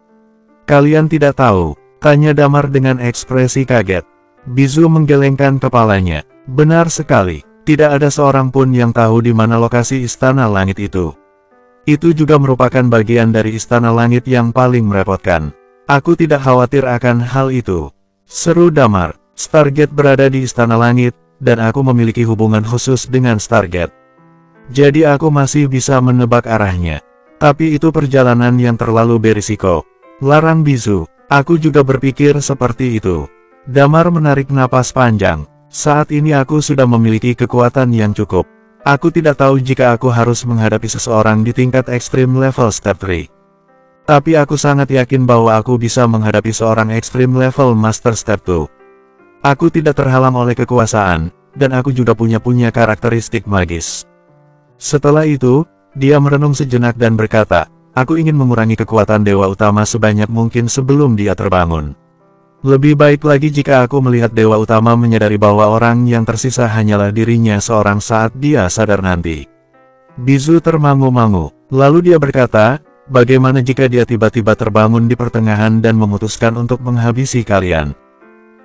Kalian tidak tahu? Tanya Damar dengan ekspresi kaget. Bizu menggelengkan kepalanya. Benar sekali, tidak ada seorang pun yang tahu di mana lokasi Istana Langit itu. Itu juga merupakan bagian dari Istana Langit yang paling merepotkan. Aku tidak khawatir akan hal itu. Seru Damar. Stargate berada di Istana Langit, dan aku memiliki hubungan khusus dengan Stargate. Jadi aku masih bisa menebak arahnya. Tapi itu perjalanan yang terlalu berisiko. Larang Bizu. Aku juga berpikir seperti itu. Damar menarik napas panjang. Saat ini aku sudah memiliki kekuatan yang cukup. Aku tidak tahu jika aku harus menghadapi seseorang di tingkat ekstrim level step 3. Tapi aku sangat yakin bahwa aku bisa menghadapi seorang ekstrim level master step 2. Aku tidak terhalang oleh kekuasaan, dan aku juga punya karakteristik magis. Setelah itu, dia merenung sejenak dan berkata, aku ingin mengurangi kekuatan Dewa Utama sebanyak mungkin sebelum dia terbangun. Lebih baik lagi jika aku melihat Dewa Utama menyadari bahwa orang yang tersisa hanyalah dirinya seorang saat dia sadar nanti. Bizu termangu-mangu. Lalu dia berkata, bagaimana jika dia tiba-tiba terbangun di pertengahan dan memutuskan untuk menghabisi kalian?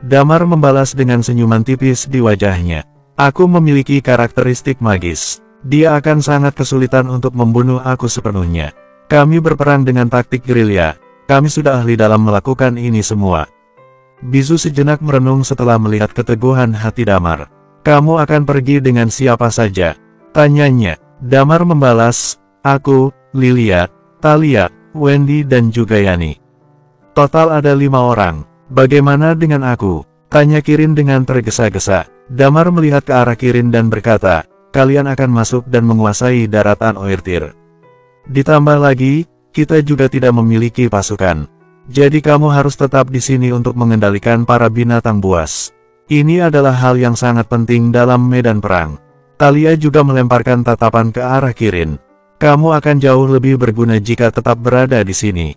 Damar membalas dengan senyuman tipis di wajahnya. Aku memiliki karakteristik magis. Dia akan sangat kesulitan untuk membunuh aku sepenuhnya. Kami berperang dengan taktik gerilya. Kami sudah ahli dalam melakukan ini semua. Bizu sejenak merenung setelah melihat keteguhan hati Damar. Kamu akan pergi dengan siapa saja? Tanyanya. Damar membalas, aku, Lilia, Talia, Wendy dan juga Yani. Total ada 5 orang. Bagaimana dengan aku? Tanya Kirin dengan tergesa-gesa. Damar melihat ke arah Kirin dan berkata, kalian akan masuk dan menguasai daratan Oertir. Ditambah lagi, kita juga tidak memiliki pasukan. Jadi kamu harus tetap di sini untuk mengendalikan para binatang buas. Ini adalah hal yang sangat penting dalam medan perang. Talia juga melemparkan tatapan ke arah Kirin. Kamu akan jauh lebih berguna jika tetap berada di sini.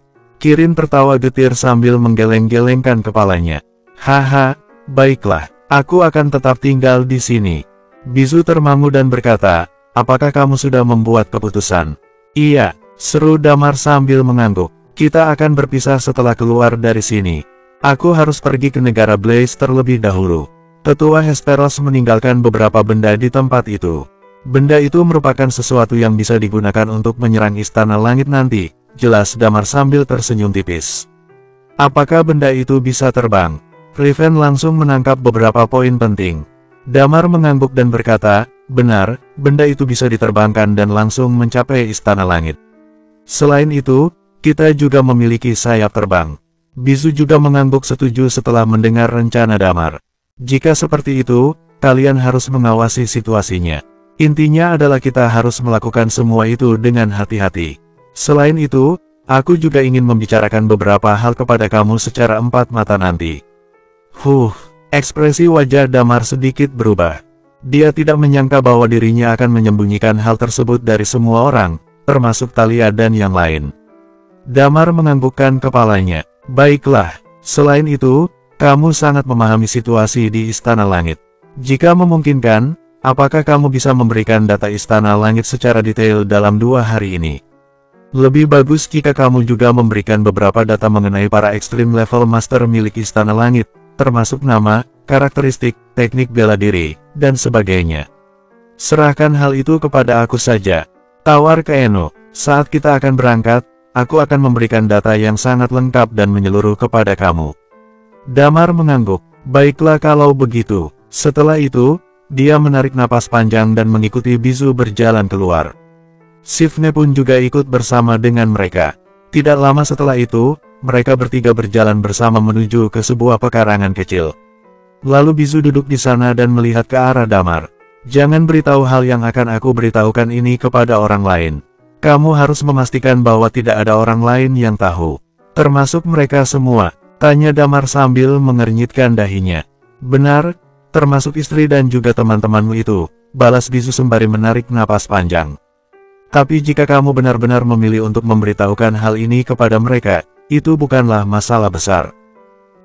Kirin tertawa getir sambil menggeleng-gelengkan kepalanya. Haha, baiklah, aku akan tetap tinggal di sini. Bizu termangu dan berkata, apakah kamu sudah membuat keputusan? Iya, seru Damar sambil mengangguk. Kita akan berpisah setelah keluar dari sini. Aku harus pergi ke negara Blaze terlebih dahulu. Tetua Hesperos meninggalkan beberapa benda di tempat itu. Benda itu merupakan sesuatu yang bisa digunakan untuk menyerang Istana Langit nanti, jelas Damar sambil tersenyum tipis. Apakah benda itu bisa terbang? Riven langsung menangkap beberapa poin penting. Damar mengangguk dan berkata, benar, benda itu bisa diterbangkan dan langsung mencapai Istana Langit. Selain itu, kita juga memiliki sayap terbang. Bizu juga mengangguk setuju setelah mendengar rencana Damar. Jika seperti itu, kalian harus mengawasi situasinya. Intinya adalah kita harus melakukan semua itu dengan hati-hati. Selain itu, aku juga ingin membicarakan beberapa hal kepada kamu secara empat mata nanti. Ekspresi wajah Damar sedikit berubah. Dia tidak menyangka bahwa dirinya akan menyembunyikan hal tersebut dari semua orang, termasuk Thalia dan yang lain. Damar menganggukkan kepalanya. Baiklah, selain itu, kamu sangat memahami situasi di Istana Langit. Jika memungkinkan, apakah kamu bisa memberikan data Istana Langit secara detail dalam 2 hari ini? Lebih bagus jika kamu juga memberikan beberapa data mengenai para Extreme Level Master milik Istana Langit, termasuk nama, karakteristik, teknik bela diri, dan sebagainya. Serahkan hal itu kepada aku saja. Tawar ke Eno, saat kita akan berangkat, aku akan memberikan data yang sangat lengkap dan menyeluruh kepada kamu. Damar mengangguk. Baiklah kalau begitu. Setelah itu, dia menarik napas panjang dan mengikuti Bizu berjalan keluar. Sifne pun juga ikut bersama dengan mereka. Tidak lama setelah itu, mereka bertiga berjalan bersama menuju ke sebuah pekarangan kecil. Lalu Bizu duduk di sana dan melihat ke arah Damar. Jangan beritahu hal yang akan aku beritahukan ini kepada orang lain. Kamu harus memastikan bahwa tidak ada orang lain yang tahu. Termasuk mereka semua, tanya Damar sambil mengernyitkan dahinya. Benar, termasuk istri dan juga teman-temanmu itu, balas Bizu sembari menarik napas panjang. Tapi jika kamu benar-benar memilih untuk memberitahukan hal ini kepada mereka, itu bukanlah masalah besar.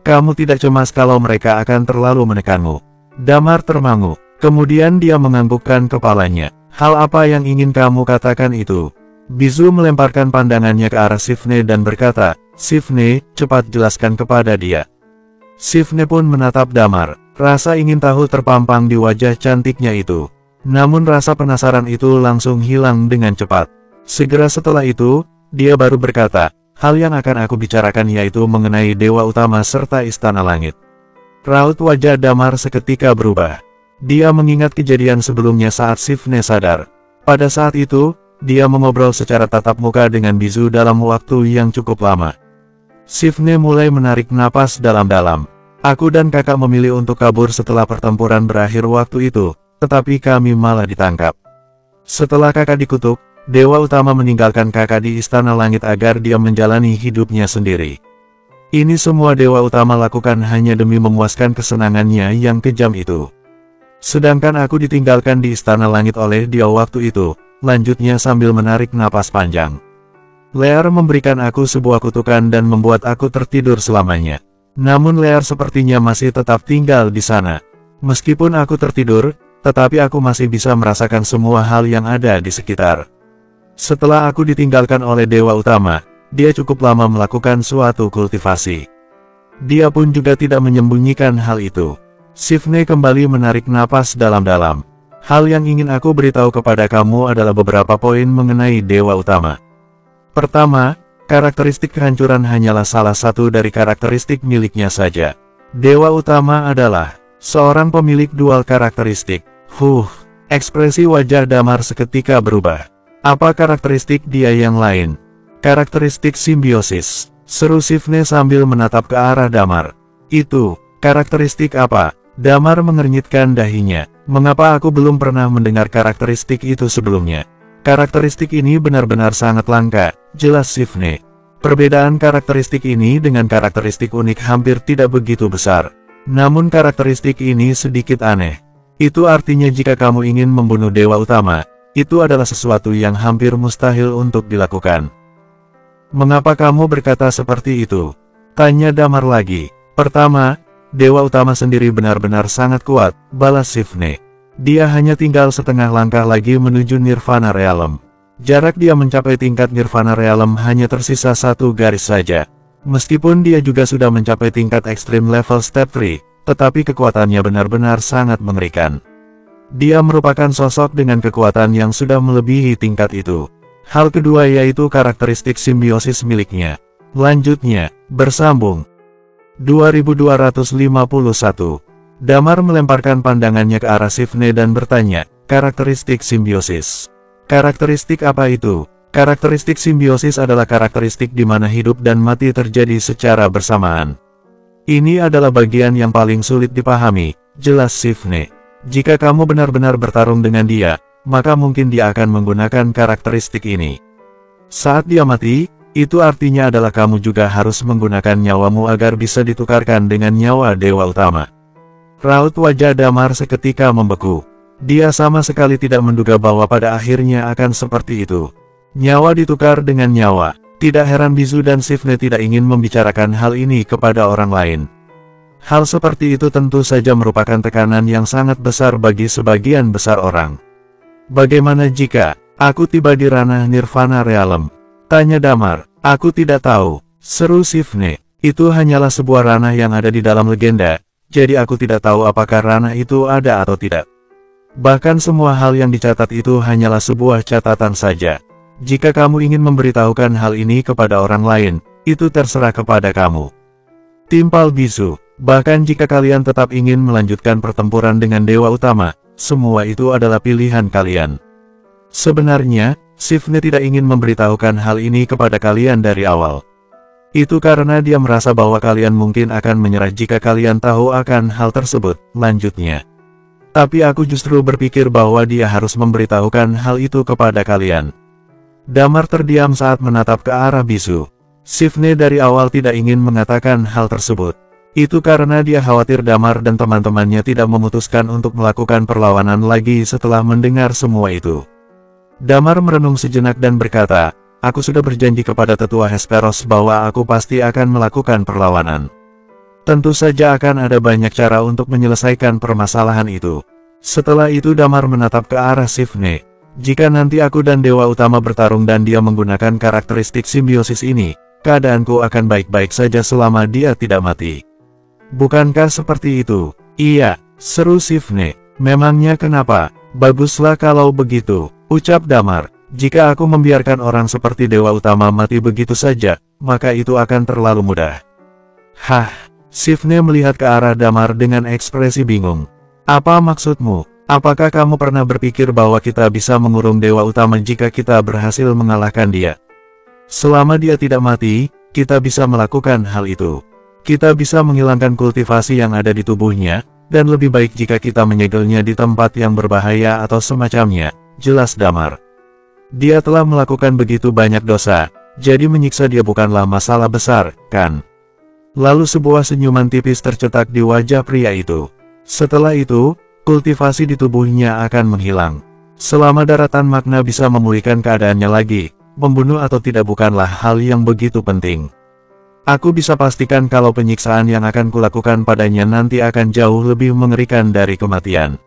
Kamu tidak cemas kalau mereka akan terlalu menekanmu. Damar termangu, kemudian dia menganggukkan kepalanya. Hal apa yang ingin kamu katakan itu? Bizu melemparkan pandangannya ke arah Sifne dan berkata, Sifne, cepat jelaskan kepada dia. Sifne pun menatap Damar. Rasa ingin tahu terpampang di wajah cantiknya itu. Namun rasa penasaran itu langsung hilang dengan cepat. Segera setelah itu, dia baru berkata, hal yang akan aku bicarakan yaitu mengenai Dewa Utama serta Istana Langit. Raut wajah Damar seketika berubah. Dia mengingat kejadian sebelumnya saat Sifne sadar. Pada saat itu, dia mengobrol secara tatap muka dengan Bizu dalam waktu yang cukup lama. Sifne mulai menarik napas dalam-dalam. Aku dan kakak memilih untuk kabur setelah pertempuran berakhir waktu itu, tetapi kami malah ditangkap. Setelah kakak dikutuk, Dewa Utama meninggalkan kakak di Istana Langit agar dia menjalani hidupnya sendiri. Ini semua Dewa Utama lakukan hanya demi memuaskan kesenangannya yang kejam itu. Sedangkan aku ditinggalkan di Istana Langit oleh dia waktu itu, lanjutnya sambil menarik napas panjang. Lear memberikan aku sebuah kutukan dan membuat aku tertidur selamanya. Namun Lear sepertinya masih tetap tinggal di sana. Meskipun aku tertidur, tetapi aku masih bisa merasakan semua hal yang ada di sekitar. Setelah aku ditinggalkan oleh Dewa Utama, dia cukup lama melakukan suatu kultivasi. Dia pun juga tidak menyembunyikan hal itu. Sifne kembali menarik napas dalam-dalam. Hal yang ingin aku beritahu kepada kamu adalah beberapa poin mengenai Dewa Utama. Pertama, karakteristik kehancuran hanyalah salah satu dari karakteristik miliknya saja. Dewa Utama adalah seorang pemilik dual karakteristik. Ekspresi wajah Damar seketika berubah. Apa karakteristik dia yang lain? Karakteristik simbiosis, seru Sifne sambil menatap ke arah Damar. Itu, karakteristik apa? Damar mengernyitkan dahinya. Mengapa aku belum pernah mendengar karakteristik itu sebelumnya? Karakteristik ini benar-benar sangat langka, jelas Sifne. Perbedaan karakteristik ini dengan karakteristik unik hampir tidak begitu besar. Namun karakteristik ini sedikit aneh. Itu artinya jika kamu ingin membunuh Dewa Utama, itu adalah sesuatu yang hampir mustahil untuk dilakukan. Mengapa kamu berkata seperti itu? Tanya Damar lagi. Pertama, Dewa Utama sendiri benar-benar sangat kuat, balas Sifne. Dia hanya tinggal setengah langkah lagi menuju Nirvana Realm. Jarak dia mencapai tingkat Nirvana Realm hanya tersisa satu garis saja. Meskipun dia juga sudah mencapai tingkat Extreme Level Step 3, tetapi kekuatannya benar-benar sangat mengerikan. Dia merupakan sosok dengan kekuatan yang sudah melebihi tingkat itu. Hal kedua yaitu karakteristik simbiosis miliknya. Lanjutnya, bersambung. 2251. Damar melemparkan pandangannya ke arah Sifne dan bertanya, karakteristik simbiosis. Karakteristik apa itu? Karakteristik simbiosis adalah karakteristik di mana hidup dan mati terjadi secara bersamaan. Ini adalah bagian yang paling sulit dipahami, jelas Sifne. Jika kamu benar-benar bertarung dengan dia, maka mungkin dia akan menggunakan karakteristik ini. Saat dia mati, itu artinya adalah kamu juga harus menggunakan nyawamu agar bisa ditukarkan dengan nyawa dewa utama. Raut wajah Damar seketika membeku. Dia sama sekali tidak menduga bahwa pada akhirnya akan seperti itu. Nyawa ditukar dengan nyawa. Tidak heran Bizu dan Sifne tidak ingin membicarakan hal ini kepada orang lain. Hal seperti itu tentu saja merupakan tekanan yang sangat besar bagi sebagian besar orang. Bagaimana jika aku tiba di ranah Nirvana Realm? Tanya Damar. Aku tidak tahu, seru Sifne. Itu hanyalah sebuah ranah yang ada di dalam legenda, jadi aku tidak tahu apakah ranah itu ada atau tidak. Bahkan semua hal yang dicatat itu hanyalah sebuah catatan saja. Jika kamu ingin memberitahukan hal ini kepada orang lain, itu terserah kepada kamu. Timpal Bizu. Bahkan jika kalian tetap ingin melanjutkan pertempuran dengan Dewa Utama, semua itu adalah pilihan kalian. Sebenarnya, Sifne tidak ingin memberitahukan hal ini kepada kalian dari awal. Itu karena dia merasa bahwa kalian mungkin akan menyerah jika kalian tahu akan hal tersebut, lanjutnya. Tapi aku justru berpikir bahwa dia harus memberitahukan hal itu kepada kalian. Damar terdiam saat menatap ke arah Bizu. Sifne dari awal tidak ingin mengatakan hal tersebut. Itu karena dia khawatir Damar dan teman-temannya tidak memutuskan untuk melakukan perlawanan lagi setelah mendengar semua itu. Damar merenung sejenak dan berkata, aku sudah berjanji kepada tetua Hesperos bahwa aku pasti akan melakukan perlawanan. Tentu saja akan ada banyak cara untuk menyelesaikan permasalahan itu. Setelah itu Damar menatap ke arah Sifne. Jika nanti aku dan Dewa Utama bertarung dan dia menggunakan karakteristik simbiosis ini, keadaanku akan baik-baik saja selama dia tidak mati. Bukankah seperti itu? Iya, seru Sifne. Memangnya kenapa? Baguslah kalau begitu, ucap Damar. Jika aku membiarkan orang seperti Dewa Utama mati begitu saja, maka itu akan terlalu mudah. Hah? Sifne melihat ke arah Damar dengan ekspresi bingung. Apa maksudmu? Apakah kamu pernah berpikir bahwa kita bisa mengurung Dewa Utama jika kita berhasil mengalahkan dia? Selama dia tidak mati, kita bisa melakukan hal itu. Kita bisa menghilangkan kultivasi yang ada di tubuhnya, dan lebih baik jika kita menyegelnya di tempat yang berbahaya atau semacamnya, jelas Damar. Dia telah melakukan begitu banyak dosa, jadi menyiksa dia bukanlah masalah besar, kan? Lalu sebuah senyuman tipis tercetak di wajah pria itu. Setelah itu, kultivasi di tubuhnya akan menghilang. Selama daratan magna bisa memulihkan keadaannya lagi, membunuh atau tidak bukanlah hal yang begitu penting. Aku bisa pastikan kalau penyiksaan yang akan kulakukan padanya nanti akan jauh lebih mengerikan dari kematian.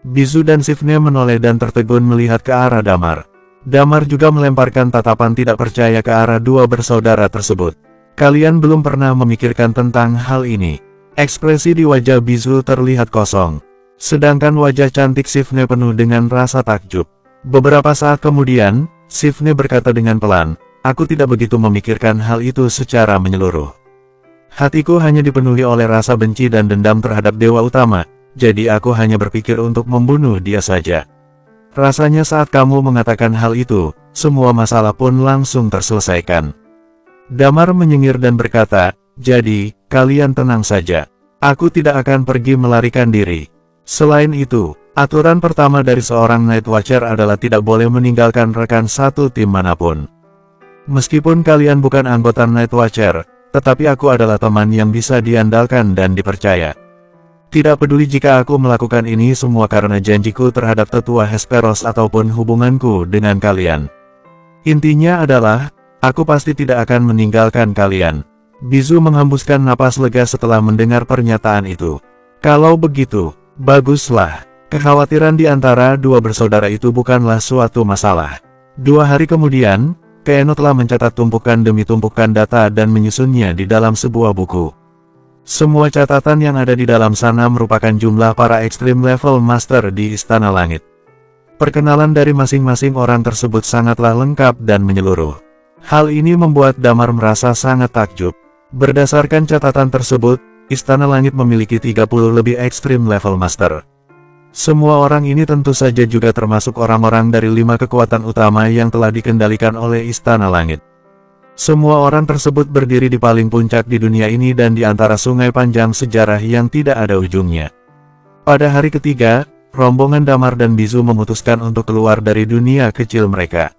Bizu dan Sifne menoleh dan tertegun melihat ke arah Damar. Damar juga melemparkan tatapan tidak percaya ke arah dua bersaudara tersebut. Kalian belum pernah memikirkan tentang hal ini. Ekspresi di wajah Bizu terlihat kosong. Sedangkan wajah cantik Sifne penuh dengan rasa takjub. Beberapa saat kemudian, Sifne berkata dengan pelan, aku tidak begitu memikirkan hal itu secara menyeluruh. Hatiku hanya dipenuhi oleh rasa benci dan dendam terhadap Dewa Utama, jadi aku hanya berpikir untuk membunuh dia saja. Rasanya saat kamu mengatakan hal itu, semua masalah pun langsung terselesaikan. Damar menyengir dan berkata, jadi, kalian tenang saja. Aku tidak akan pergi melarikan diri. Selain itu, aturan pertama dari seorang Night Watcher adalah tidak boleh meninggalkan rekan satu tim manapun. Meskipun kalian bukan anggota Night Watcher, tetapi aku adalah teman yang bisa diandalkan dan dipercaya. Tidak peduli jika aku melakukan ini semua karena janjiku terhadap tetua Hesperos ataupun hubunganku dengan kalian. Intinya adalah, aku pasti tidak akan meninggalkan kalian. Bizu menghembuskan napas lega setelah mendengar pernyataan itu. Kalau begitu, baguslah. Kekhawatiran di antara dua bersaudara itu bukanlah suatu masalah. 2 hari kemudian, Keeno telah mencatat tumpukan demi tumpukan data dan menyusunnya di dalam sebuah buku. Semua catatan yang ada di dalam sana merupakan jumlah para Extreme Level Master di Istana Langit. Perkenalan dari masing-masing orang tersebut sangatlah lengkap dan menyeluruh. Hal ini membuat Damar merasa sangat takjub. Berdasarkan catatan tersebut, Istana Langit memiliki 30 lebih Extreme Level Master. Semua orang ini tentu saja juga termasuk orang-orang dari 5 kekuatan utama yang telah dikendalikan oleh Istana Langit. Semua orang tersebut berdiri di paling puncak di dunia ini dan di antara sungai panjang sejarah yang tidak ada ujungnya. Pada hari ketiga, rombongan Damar dan Bizu memutuskan untuk keluar dari dunia kecil mereka.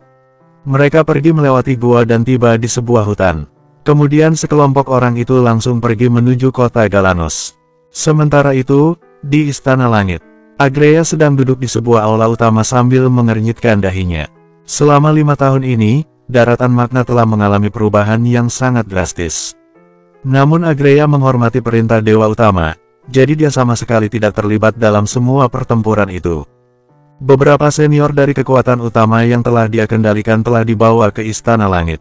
Mereka pergi melewati gua dan tiba di sebuah hutan. Kemudian sekelompok orang itu langsung pergi menuju kota Galanos. Sementara itu, di Istana Langit, Agreya sedang duduk di sebuah aula utama sambil mengernyitkan dahinya. Selama 5 tahun ini, daratan Magna telah mengalami perubahan yang sangat drastis. Namun Agreya menghormati perintah Dewa Utama, jadi dia sama sekali tidak terlibat dalam semua pertempuran itu. Beberapa senior dari kekuatan utama yang telah dia kendalikan telah dibawa ke Istana Langit.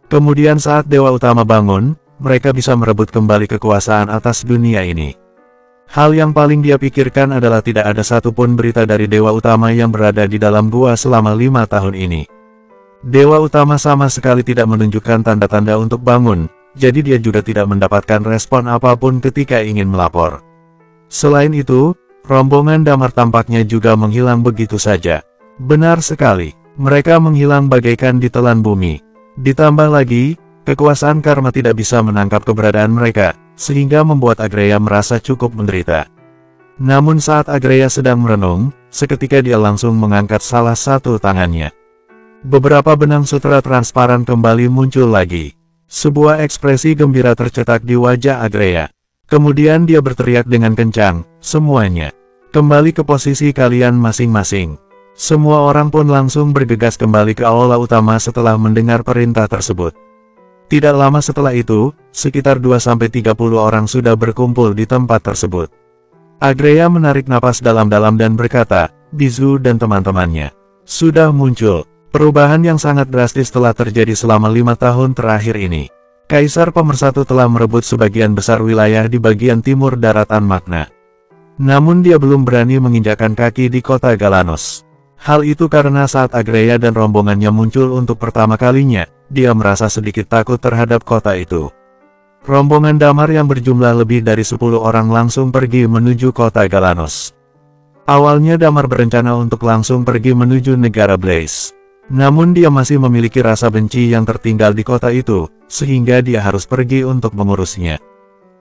Kemudian saat Dewa Utama bangun, mereka bisa merebut kembali kekuasaan atas dunia ini. Hal yang paling dia pikirkan adalah tidak ada satupun berita dari Dewa Utama yang berada di dalam gua selama 5 tahun ini. Dewa Utama sama sekali tidak menunjukkan tanda-tanda untuk bangun, jadi dia juga tidak mendapatkan respon apapun ketika ingin melapor. Selain itu, rombongan Damar tampaknya juga menghilang begitu saja. Benar sekali, mereka menghilang bagaikan ditelan bumi. Ditambah lagi, kekuasaan karma tidak bisa menangkap keberadaan mereka, sehingga membuat Agreya merasa cukup menderita. Namun saat Agreya sedang merenung, seketika dia langsung mengangkat salah satu tangannya. Beberapa benang sutra transparan kembali muncul lagi. Sebuah ekspresi gembira tercetak di wajah Agreya. Kemudian dia berteriak dengan kencang, "Semuanya, kembali ke posisi kalian masing-masing." Semua orang pun langsung bergegas kembali ke aula utama setelah mendengar perintah tersebut. Tidak lama setelah itu, sekitar 2-30 orang sudah berkumpul di tempat tersebut. Agreya menarik napas dalam-dalam dan berkata, "Bizu dan teman-temannya sudah muncul." Perubahan yang sangat drastis telah terjadi selama 5 tahun terakhir ini. Kaisar Pemersatu telah merebut sebagian besar wilayah di bagian timur daratan Magna. Namun dia belum berani menginjakkan kaki di kota Galanos. Hal itu karena saat Agreya dan rombongannya muncul untuk pertama kalinya, dia merasa sedikit takut terhadap kota itu. Rombongan Damar yang berjumlah lebih dari 10 orang langsung pergi menuju kota Galanos. Awalnya Damar berencana untuk langsung pergi menuju negara Blaze. Namun dia masih memiliki rasa benci yang tertinggal di kota itu, sehingga dia harus pergi untuk mengurusnya.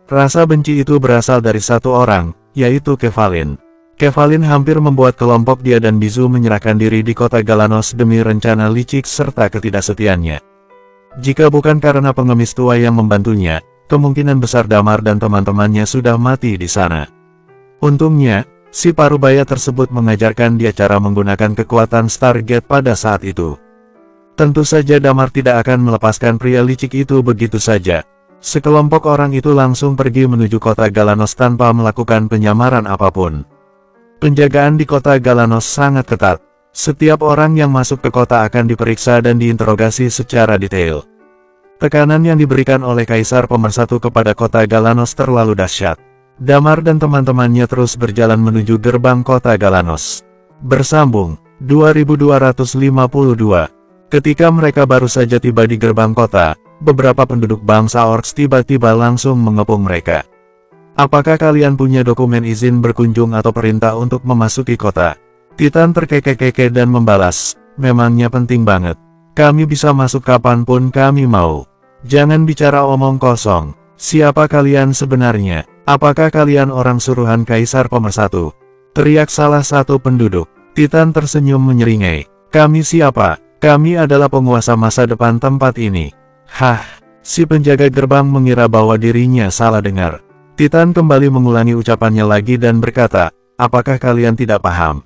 Rasa benci itu berasal dari satu orang, yaitu Kefalin. Kefalin hampir membuat kelompok dia dan Bizu menyerahkan diri di kota Galanos demi rencana licik serta ketidaksetiannya. Jika bukan karena pengemis tua yang membantunya, kemungkinan besar Damar dan teman-temannya sudah mati di sana. Untungnya, si parubaya tersebut mengajarkan dia cara menggunakan kekuatan Stargate pada saat itu. Tentu saja Damar tidak akan melepaskan pria licik itu begitu saja. Sekelompok orang itu langsung pergi menuju kota Galanos tanpa melakukan penyamaran apapun. Penjagaan di kota Galanos sangat ketat. Setiap orang yang masuk ke kota akan diperiksa dan diinterogasi secara detail. Tekanan yang diberikan oleh Kaisar Pemersatu kepada kota Galanos terlalu dahsyat. Damar dan teman-temannya terus berjalan menuju gerbang kota Galanos. Bersambung, 2252. Ketika mereka baru saja tiba di gerbang kota, beberapa penduduk bangsa Orcs tiba-tiba langsung mengepung mereka. "Apakah kalian punya dokumen izin berkunjung atau perintah untuk memasuki kota?" Titan terkekeh-kekeh dan membalas, "Memangnya penting banget. Kami bisa masuk kapanpun kami mau. Jangan bicara omong kosong. Siapa kalian sebenarnya? Apakah kalian orang suruhan Kaisar Pemersatu?" teriak salah satu penduduk. Titan tersenyum menyeringai, "Kami siapa? Kami adalah penguasa masa depan tempat ini." Hah, si penjaga gerbang mengira bahwa dirinya salah dengar. Titan kembali mengulangi ucapannya lagi dan berkata, "Apakah kalian tidak paham?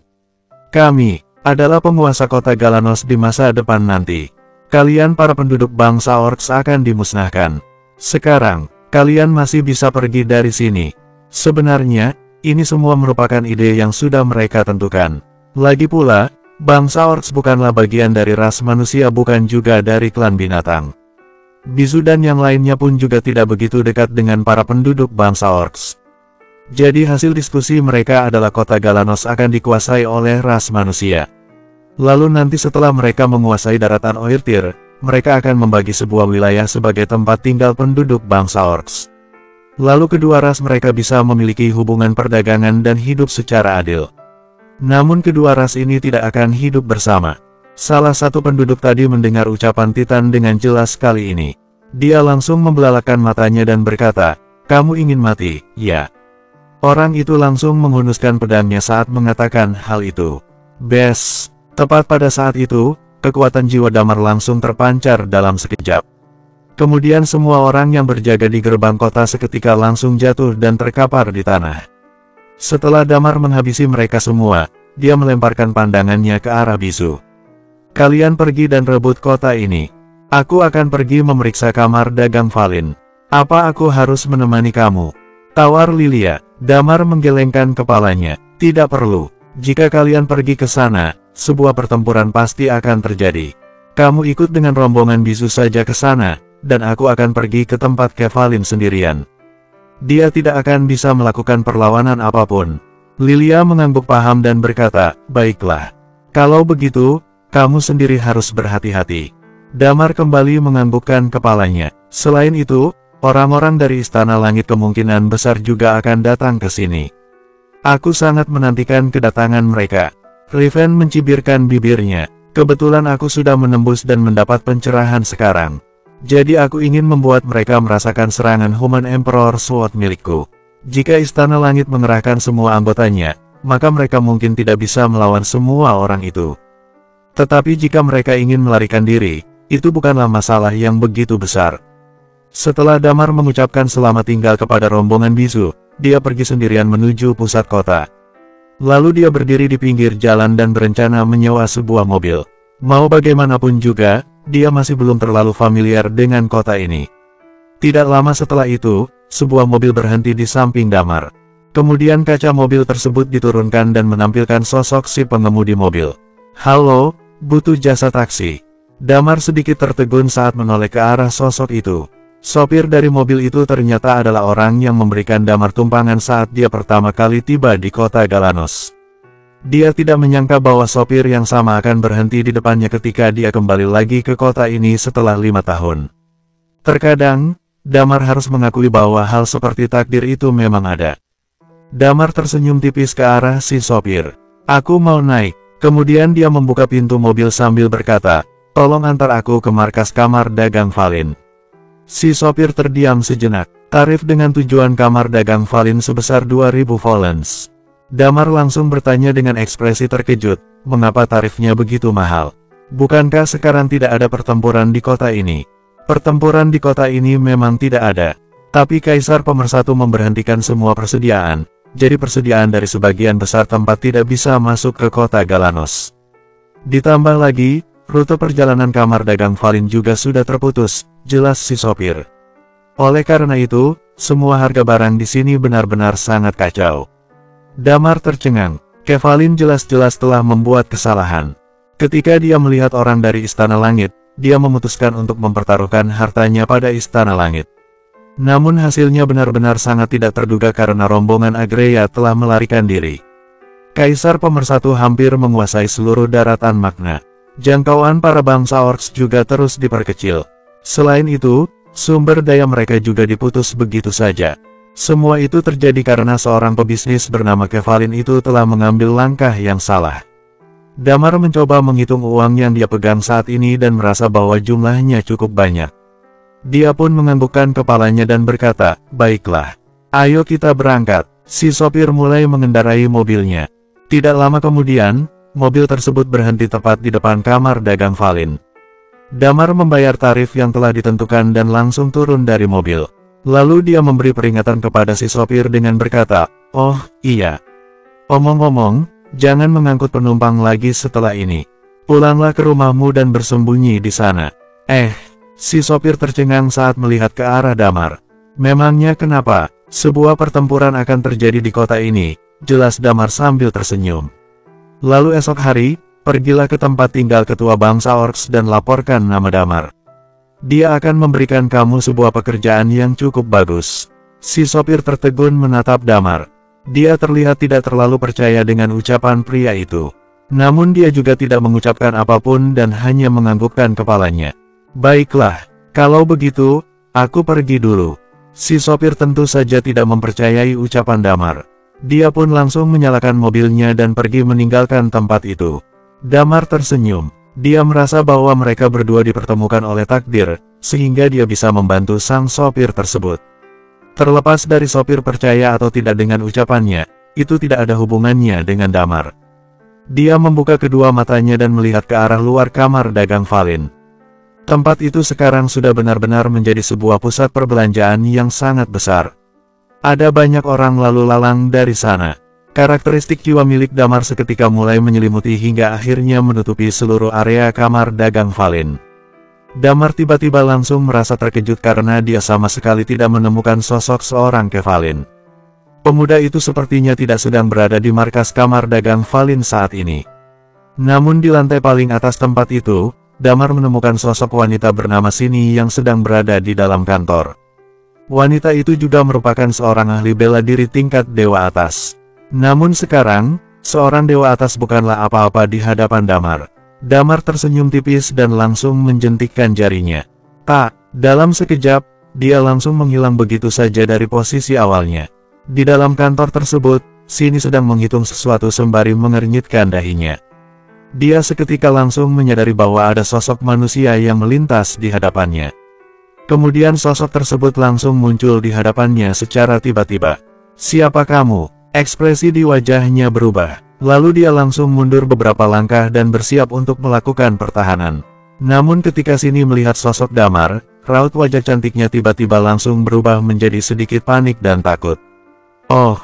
Kami adalah penguasa kota Galanos di masa depan nanti. Kalian para penduduk bangsa Orcs akan dimusnahkan. Sekarang, kalian masih bisa pergi dari sini." Sebenarnya, ini semua merupakan ide yang sudah mereka tentukan. Lagi pula, bangsa Orcs bukanlah bagian dari ras manusia, bukan juga dari klan binatang. Bizu dan yang lainnya pun juga tidak begitu dekat dengan para penduduk bangsa Orcs. Jadi hasil diskusi mereka adalah kota Galanos akan dikuasai oleh ras manusia. Lalu nanti setelah mereka menguasai daratan Oertir, mereka akan membagi sebuah wilayah sebagai tempat tinggal penduduk bangsa Orcs. Lalu kedua ras mereka bisa memiliki hubungan perdagangan dan hidup secara adil. Namun kedua ras ini tidak akan hidup bersama. Salah satu penduduk tadi mendengar ucapan Titan dengan jelas kali ini. Dia langsung membelalakan matanya dan berkata, "Kamu ingin mati, ya?" Orang itu langsung menghunuskan pedangnya saat mengatakan hal itu. Bes! Tepat pada saat itu, kekuatan jiwa Damar langsung terpancar dalam sekejap. Kemudian semua orang yang berjaga di gerbang kota seketika langsung jatuh dan terkapar di tanah. Setelah Damar menghabisi mereka semua, dia melemparkan pandangannya ke arah bisu. "Kalian pergi dan rebut kota ini. Aku akan pergi memeriksa kamar dagang Valin. Apa aku harus menemani kamu?" tawar Lilia. Damar menggelengkan kepalanya. "Tidak perlu. Jika kalian pergi ke sana, sebuah pertempuran pasti akan terjadi. Kamu ikut dengan rombongan bisu saja ke sana, dan aku akan pergi ke tempat Kevin sendirian. Dia tidak akan bisa melakukan perlawanan apapun." Lilia mengangguk paham dan berkata, "Baiklah. Kalau begitu, kamu sendiri harus berhati-hati." Damar kembali menganggukkan kepalanya. Selain itu, orang-orang dari Istana Langit kemungkinan besar juga akan datang ke sini. Aku sangat menantikan kedatangan mereka. Riven mencibirkan bibirnya. Kebetulan aku sudah menembus dan mendapat pencerahan sekarang. Jadi aku ingin membuat mereka merasakan serangan Human Emperor Sword milikku. Jika Istana Langit mengerahkan semua anggotanya, maka mereka mungkin tidak bisa melawan semua orang itu. Tetapi jika mereka ingin melarikan diri, itu bukanlah masalah yang begitu besar. Setelah Damar mengucapkan selamat tinggal kepada rombongan bisu, dia pergi sendirian menuju pusat kota. Lalu dia berdiri di pinggir jalan dan berencana menyewa sebuah mobil. Mau bagaimanapun juga, dia masih belum terlalu familiar dengan kota ini. Tidak lama setelah itu, sebuah mobil berhenti di samping Damar. Kemudian kaca mobil tersebut diturunkan dan menampilkan sosok si pengemudi mobil. "Halo, butuh jasa taksi." Damar sedikit tertegun saat menoleh ke arah sosok itu. Sopir dari mobil itu ternyata adalah orang yang memberikan Damar tumpangan saat dia pertama kali tiba di kota Galanos. Dia tidak menyangka bahwa sopir yang sama akan berhenti di depannya ketika dia kembali lagi ke kota ini setelah 5 tahun. Terkadang, Damar harus mengakui bahwa hal seperti takdir itu memang ada. Damar tersenyum tipis ke arah si sopir. "Aku mau naik." Kemudian dia membuka pintu mobil sambil berkata, "Tolong antar aku ke markas kamar dagang Valin." Si sopir terdiam sejenak. Tarif dengan tujuan kamar dagang Valin sebesar 2000 volens. Damar langsung bertanya dengan ekspresi terkejut, mengapa tarifnya begitu mahal? Bukankah sekarang tidak ada pertempuran di kota ini? Pertempuran di kota ini memang tidak ada. Tapi Kaisar Pemersatu memberhentikan semua persediaan, jadi persediaan dari sebagian besar tempat tidak bisa masuk ke kota Galanos. Ditambah lagi, rute perjalanan kamar dagang Valin juga sudah terputus, jelas si sopir. Oleh karena itu, semua harga barang di sini benar-benar sangat kacau. Damar tercengang. Kevin jelas-jelas telah membuat kesalahan. Ketika dia melihat orang dari Istana Langit, dia memutuskan untuk mempertaruhkan hartanya pada Istana Langit. Namun hasilnya benar-benar sangat tidak terduga karena rombongan Agreya telah melarikan diri. Kaisar Pemersatu hampir menguasai seluruh daratan Magna. Jangkauan para bangsa Orcs juga terus diperkecil. Selain itu, sumber daya mereka juga diputus begitu saja. Semua itu terjadi karena seorang pebisnis bernama Kevin itu telah mengambil langkah yang salah. Damar mencoba menghitung uang yang dia pegang saat ini dan merasa bahwa jumlahnya cukup banyak. Dia pun menganggukkan kepalanya dan berkata, "Baiklah. Ayo kita berangkat." Si sopir mulai mengendarai mobilnya. Tidak lama kemudian, mobil tersebut berhenti tepat di depan kamar dagang Valin. Damar membayar tarif yang telah ditentukan dan langsung turun dari mobil. Lalu dia memberi peringatan kepada si sopir dengan berkata, "Oh, iya. Omong-omong, jangan mengangkut penumpang lagi setelah ini. Pulanglah ke rumahmu dan bersembunyi di sana." Si sopir tercengang saat melihat ke arah Damar. Memangnya kenapa? Sebuah pertempuran akan terjadi di kota ini, jelas Damar sambil tersenyum. Lalu esok hari, pergilah ke tempat tinggal ketua bangsa Orcs dan laporkan nama Damar. Dia akan memberikan kamu sebuah pekerjaan yang cukup bagus. Si sopir tertegun menatap Damar. Dia terlihat tidak terlalu percaya dengan ucapan pria itu. Namun dia juga tidak mengucapkan apapun dan hanya menganggukkan kepalanya. Baiklah, kalau begitu, aku pergi dulu. Si sopir tentu saja tidak mempercayai ucapan Damar. Dia pun langsung menyalakan mobilnya dan pergi meninggalkan tempat itu. Damar tersenyum. Dia merasa bahwa mereka berdua dipertemukan oleh takdir, sehingga dia bisa membantu sang sopir tersebut. Terlepas dari sopir percaya atau tidak dengan ucapannya, itu tidak ada hubungannya dengan Damar. Dia membuka kedua matanya dan melihat ke arah luar kamar dagang Valin. Tempat itu sekarang sudah benar-benar menjadi sebuah pusat perbelanjaan yang sangat besar. Ada banyak orang lalu lalang dari sana. Karakteristik jiwa milik Damar seketika mulai menyelimuti hingga akhirnya menutupi seluruh area kamar dagang Valin. Damar tiba-tiba langsung merasa terkejut karena dia sama sekali tidak menemukan sosok seorang Valin. Pemuda itu sepertinya tidak sedang berada di markas kamar dagang Valin saat ini. Namun di lantai paling atas tempat itu, Damar menemukan sosok wanita bernama Sini yang sedang berada di dalam kantor. Wanita itu juga merupakan seorang ahli bela diri tingkat dewa atas. Namun sekarang, seorang dewa atas bukanlah apa-apa di hadapan Damar. Damar tersenyum tipis dan langsung menjentikkan jarinya. Tak, dalam sekejap, dia langsung menghilang begitu saja dari posisi awalnya. Di dalam kantor tersebut, Sini sedang menghitung sesuatu sembari mengernyitkan dahinya. Dia seketika langsung menyadari bahwa ada sosok manusia yang melintas di hadapannya. Kemudian sosok tersebut langsung muncul di hadapannya secara tiba-tiba. "Siapa kamu?" Ekspresi di wajahnya berubah. Lalu dia langsung mundur beberapa langkah dan bersiap untuk melakukan pertahanan. Namun ketika Sini melihat sosok Damar, raut wajah cantiknya tiba-tiba langsung berubah menjadi sedikit panik dan takut. "Oh,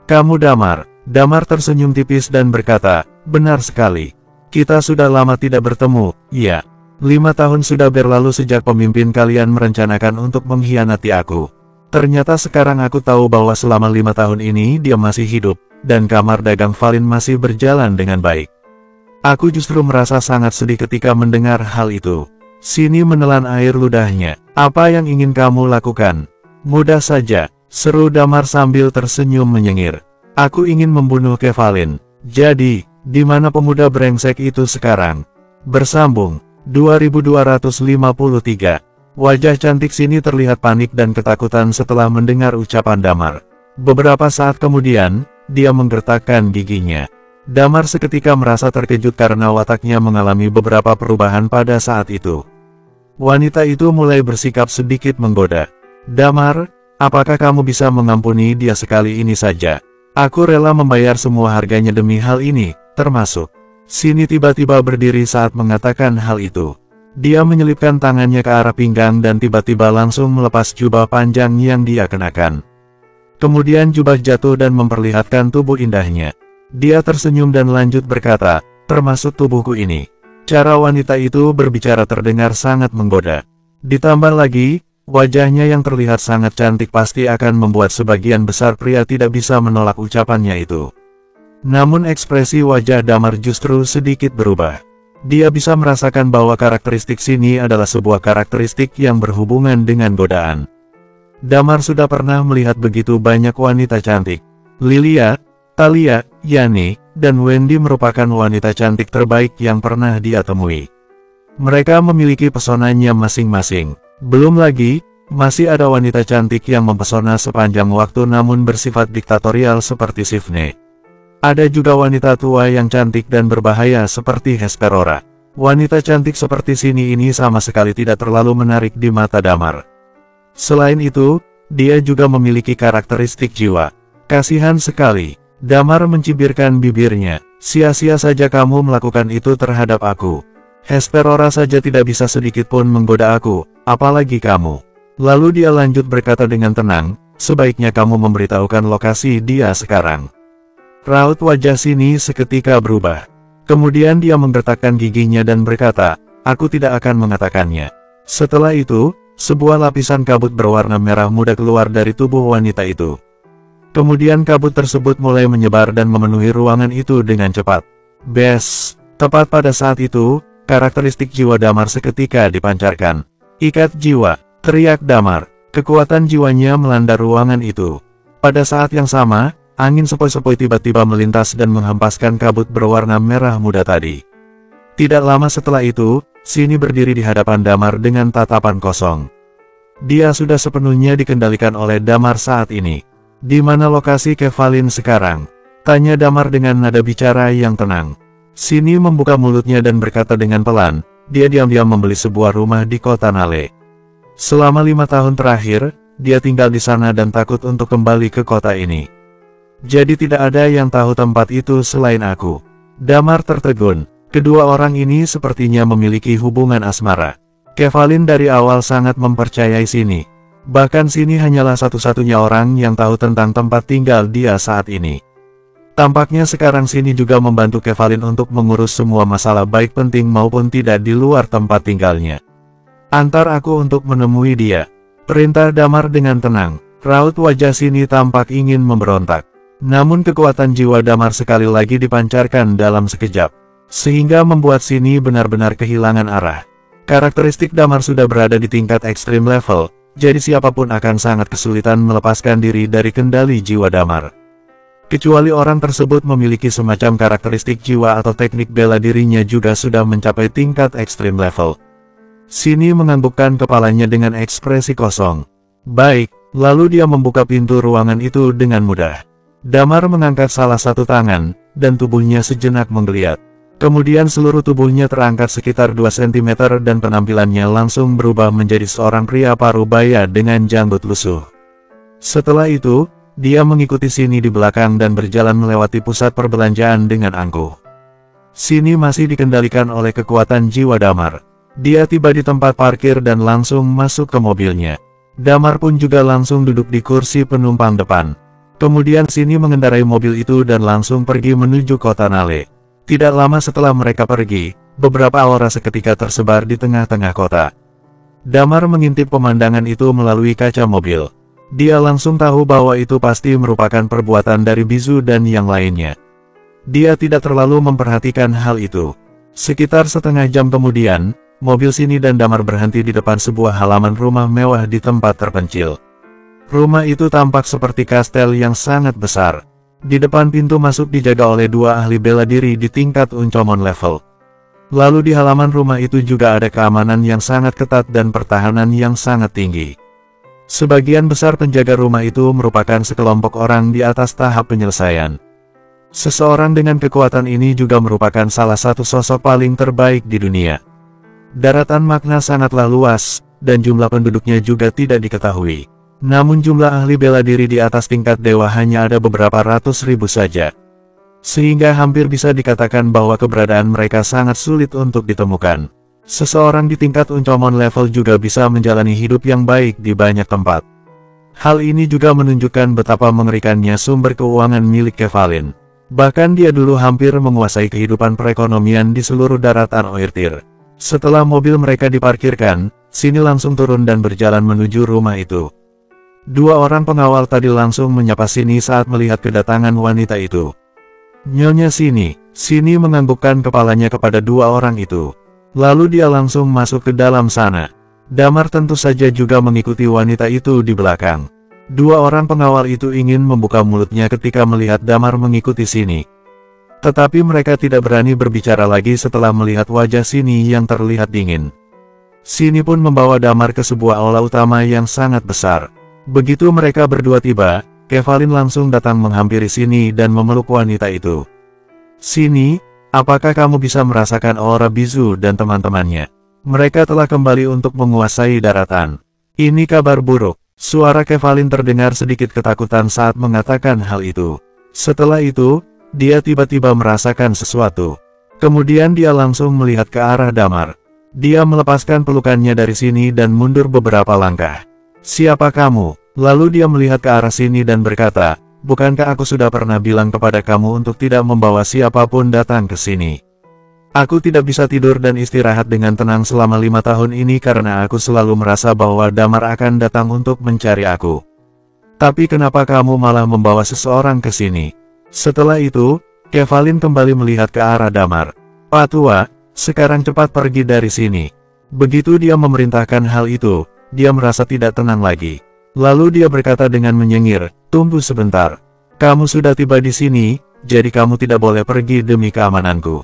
kamu Damar." Damar tersenyum tipis dan berkata, "Benar sekali. Kita sudah lama tidak bertemu, iya. 5 tahun sudah berlalu sejak pemimpin kalian merencanakan untuk mengkhianati aku. Ternyata sekarang aku tahu bahwa selama 5 tahun ini dia masih hidup, dan kamar dagang Valin masih berjalan dengan baik. Aku justru merasa sangat sedih ketika mendengar hal itu." Sini menelan air ludahnya. "Apa yang ingin kamu lakukan?" "Mudah saja," seru Damar sambil tersenyum menyengir. "Aku ingin membunuh Valin." "Jadi, di mana pemuda brengsek itu sekarang?" Bersambung 2253. Wajah cantik Sini terlihat panik dan ketakutan setelah mendengar ucapan Damar. Beberapa saat kemudian, dia menggertakkan giginya. Damar seketika merasa terkejut karena wataknya mengalami beberapa perubahan pada saat itu. Wanita itu mulai bersikap sedikit menggoda. "Damar, apakah kamu bisa mengampuni dia sekali ini saja? Aku rela membayar semua harganya demi hal ini, termasuk." Sini tiba-tiba berdiri saat mengatakan hal itu. Dia menyelipkan tangannya ke arah pinggang dan tiba-tiba langsung melepas jubah panjang yang dia kenakan. Kemudian jubah jatuh dan memperlihatkan tubuh indahnya. Dia tersenyum dan lanjut berkata, "Termasuk tubuhku ini." Cara wanita itu berbicara terdengar sangat menggoda. Ditambah lagi, wajahnya yang terlihat sangat cantik pasti akan membuat sebagian besar pria tidak bisa menolak ucapannya itu. Namun ekspresi wajah Damar justru sedikit berubah. Dia bisa merasakan bahwa karakteristik Sini adalah sebuah karakteristik yang berhubungan dengan godaan. Damar sudah pernah melihat begitu banyak wanita cantik. Lilia, Talia, Yani, dan Wendy merupakan wanita cantik terbaik yang pernah dia temui. Mereka memiliki pesonanya masing-masing. Belum lagi, masih ada wanita cantik yang mempesona sepanjang waktu namun bersifat diktatorial seperti Sifne. Ada juga wanita tua yang cantik dan berbahaya seperti Hesperora. Wanita cantik seperti Sini ini sama sekali tidak terlalu menarik di mata Damar. Selain itu, dia juga memiliki karakteristik jiwa. Kasihan sekali. Damar mencibirkan bibirnya. "Sia-sia saja kamu melakukan itu terhadap aku. Hesperora saja tidak bisa sedikit pun menggoda aku, apalagi kamu." Lalu dia lanjut berkata dengan tenang, "Sebaiknya kamu memberitahukan lokasi dia sekarang." Raut wajah Sini seketika berubah. Kemudian dia menggertakkan giginya dan berkata, "Aku tidak akan mengatakannya." Setelah itu, sebuah lapisan kabut berwarna merah muda keluar dari tubuh wanita itu. Kemudian kabut tersebut mulai menyebar dan memenuhi ruangan itu dengan cepat. Bes! Tepat pada saat itu, karakteristik jiwa Damar seketika dipancarkan. "Ikat jiwa!" teriak Damar. Kekuatan jiwanya melanda ruangan itu. Pada saat yang sama, Angin sepoi-sepoi tiba-tiba melintas dan menghempaskan kabut berwarna merah muda tadi. Tidak lama setelah itu, Sini berdiri di hadapan Damar dengan tatapan kosong. Dia sudah sepenuhnya dikendalikan oleh Damar saat ini. Di mana lokasi Kevalin sekarang? Tanya Damar dengan nada bicara yang tenang. Sini membuka mulutnya dan berkata dengan pelan, dia diam-diam membeli sebuah rumah di kota Nale. Selama 5 tahun terakhir, dia tinggal di sana dan takut untuk kembali ke kota ini. Jadi tidak ada yang tahu tempat itu selain aku. Damar tertegun. Kedua orang ini sepertinya memiliki hubungan asmara. Kevalin dari awal sangat mempercayai Sini. Bahkan Sini hanyalah satu-satunya orang yang tahu tentang tempat tinggal dia saat ini. Tampaknya sekarang Sini juga membantu Kevalin untuk mengurus semua masalah baik penting maupun tidak di luar tempat tinggalnya. Antar aku untuk menemui dia. Perintah Damar dengan tenang. Raut wajah Sini tampak ingin memberontak. Namun kekuatan jiwa Damar sekali lagi dipancarkan dalam sekejap. Sehingga membuat Sini benar-benar kehilangan arah. Karakteristik Damar sudah berada di tingkat ekstrim level, jadi siapapun akan sangat kesulitan melepaskan diri dari kendali jiwa Damar. Kecuali orang tersebut memiliki semacam karakteristik jiwa atau teknik bela dirinya juga sudah mencapai tingkat ekstrim level. Sini menganggukkan kepalanya dengan ekspresi kosong. Baik, lalu dia membuka pintu ruangan itu dengan mudah. Damar mengangkat salah satu tangan, dan tubuhnya sejenak menggeliat. Kemudian seluruh tubuhnya terangkat sekitar 2 cm dan penampilannya langsung berubah menjadi seorang pria parubaya dengan janggut lusuh. Setelah itu, dia mengikuti Sini di belakang dan berjalan melewati pusat perbelanjaan dengan angkuh. Sini masih dikendalikan oleh kekuatan jiwa Damar. Dia tiba di tempat parkir dan langsung masuk ke mobilnya. Damar pun juga langsung duduk di kursi penumpang depan. Kemudian Sini mengendarai mobil itu dan langsung pergi menuju kota Nale. Tidak lama setelah mereka pergi, beberapa aura seketika tersebar di tengah-tengah kota. Damar mengintip pemandangan itu melalui kaca mobil. Dia langsung tahu bahwa itu pasti merupakan perbuatan dari Bizu dan yang lainnya. Dia tidak terlalu memperhatikan hal itu. Sekitar setengah jam kemudian, mobil Sini dan Damar berhenti di depan sebuah halaman rumah mewah di tempat terpencil. Rumah itu tampak seperti kastel yang sangat besar. Di depan pintu masuk dijaga oleh 2 ahli bela diri di tingkat Uncomon level. Lalu di halaman rumah itu juga ada keamanan yang sangat ketat dan pertahanan yang sangat tinggi. Sebagian besar penjaga rumah itu merupakan sekelompok orang di atas tahap penyelesaian. Seseorang dengan kekuatan ini juga merupakan salah satu sosok paling terbaik di dunia. Daratan makna sangatlah luas, dan jumlah penduduknya juga tidak diketahui. Namun jumlah ahli bela diri di atas tingkat dewa hanya ada beberapa ratus ribu saja. Sehingga hampir bisa dikatakan bahwa keberadaan mereka sangat sulit untuk ditemukan. Seseorang di tingkat Uncomon level juga bisa menjalani hidup yang baik di banyak tempat. Hal ini juga menunjukkan betapa mengerikannya sumber keuangan milik Kevalin. Bahkan dia dulu hampir menguasai kehidupan perekonomian di seluruh daratan Oertir. Setelah mobil mereka diparkirkan, Sini langsung turun dan berjalan menuju rumah itu. 2 orang pengawal tadi langsung menyapa Sini saat melihat kedatangan wanita itu. Nyonya Sini. Sini menganggukkan kepalanya kepada 2 orang itu. Lalu dia langsung masuk ke dalam sana. Damar tentu saja juga mengikuti wanita itu di belakang. 2 orang pengawal itu ingin membuka mulutnya ketika melihat Damar mengikuti Sini. Tetapi mereka tidak berani berbicara lagi setelah melihat wajah Sini yang terlihat dingin. Sini pun membawa Damar ke sebuah aula utama yang sangat besar. Begitu mereka berdua tiba, Kevalin langsung datang menghampiri Sini dan memeluk wanita itu. Sini, apakah kamu bisa merasakan aura Bizu dan teman-temannya? Mereka telah kembali untuk menguasai daratan. Ini kabar buruk. Suara Kevalin terdengar sedikit ketakutan saat mengatakan hal itu. Setelah itu, dia tiba-tiba merasakan sesuatu. Kemudian dia langsung melihat ke arah Damar. Dia melepaskan pelukannya dari Sini dan mundur beberapa langkah. Siapa kamu? Lalu dia melihat ke arah Sini dan berkata, bukankah aku sudah pernah bilang kepada kamu untuk tidak membawa siapapun datang ke sini? Aku tidak bisa tidur dan istirahat dengan tenang selama 5 tahun ini karena aku selalu merasa bahwa Damar akan datang untuk mencari aku. Tapi kenapa kamu malah membawa seseorang ke sini? Setelah itu, Kevalin kembali melihat ke arah Damar. Pak Tua, sekarang cepat pergi dari sini. Begitu dia memerintahkan hal itu, dia merasa tidak tenang lagi. Lalu dia berkata dengan menyengir, tunggu sebentar. Kamu sudah tiba di sini, jadi kamu tidak boleh pergi demi keamananku.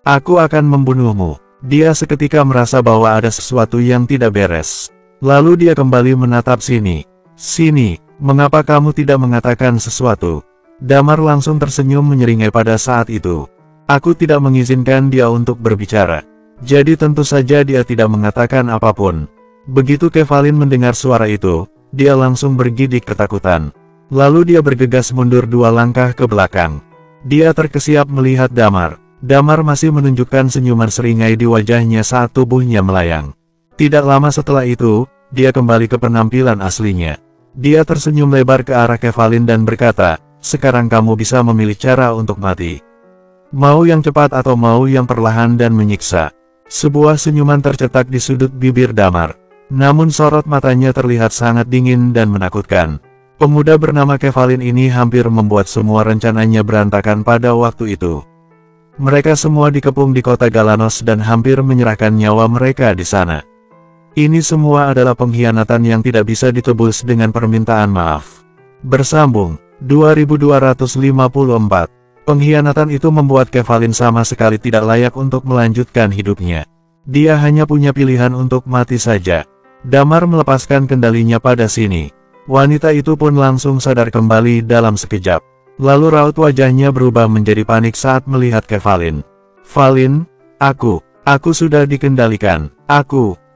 Aku akan membunuhmu. Dia seketika merasa bahwa ada sesuatu yang tidak beres. Lalu dia kembali menatap Sini. Sini, mengapa kamu tidak mengatakan sesuatu? Damar langsung tersenyum menyeringai pada saat itu. Aku tidak mengizinkan dia untuk berbicara. Jadi tentu saja dia tidak mengatakan apapun. Begitu Kevlin mendengar suara itu, dia langsung bergidik ketakutan. Lalu dia bergegas mundur 2 langkah ke belakang. Dia terkesiap melihat Damar. Damar masih menunjukkan senyuman seringai di wajahnya saat tubuhnya melayang. Tidak lama setelah itu, dia kembali ke penampilan aslinya. Dia tersenyum lebar ke arah Kevlin dan berkata, "Sekarang kamu bisa memilih cara untuk mati. Mau yang cepat atau mau yang perlahan dan menyiksa." Sebuah senyuman tercetak di sudut bibir Damar. Namun sorot matanya terlihat sangat dingin dan menakutkan. Pemuda bernama Kevlin ini hampir membuat semua rencananya berantakan pada waktu itu. Mereka semua dikepung di kota Galanos dan hampir menyerahkan nyawa mereka di sana. Ini semua adalah pengkhianatan yang tidak bisa ditebus dengan permintaan maaf. Bersambung, 2254. Pengkhianatan itu membuat Kevlin sama sekali tidak layak untuk melanjutkan hidupnya. Dia hanya punya pilihan untuk mati saja. Damar melepaskan kendalinya pada Sini. Wanita itu pun langsung sadar kembali dalam sekejap. Lalu raut wajahnya berubah menjadi panik saat melihat Kevlin. "Kevlin, aku sudah dikendalikan.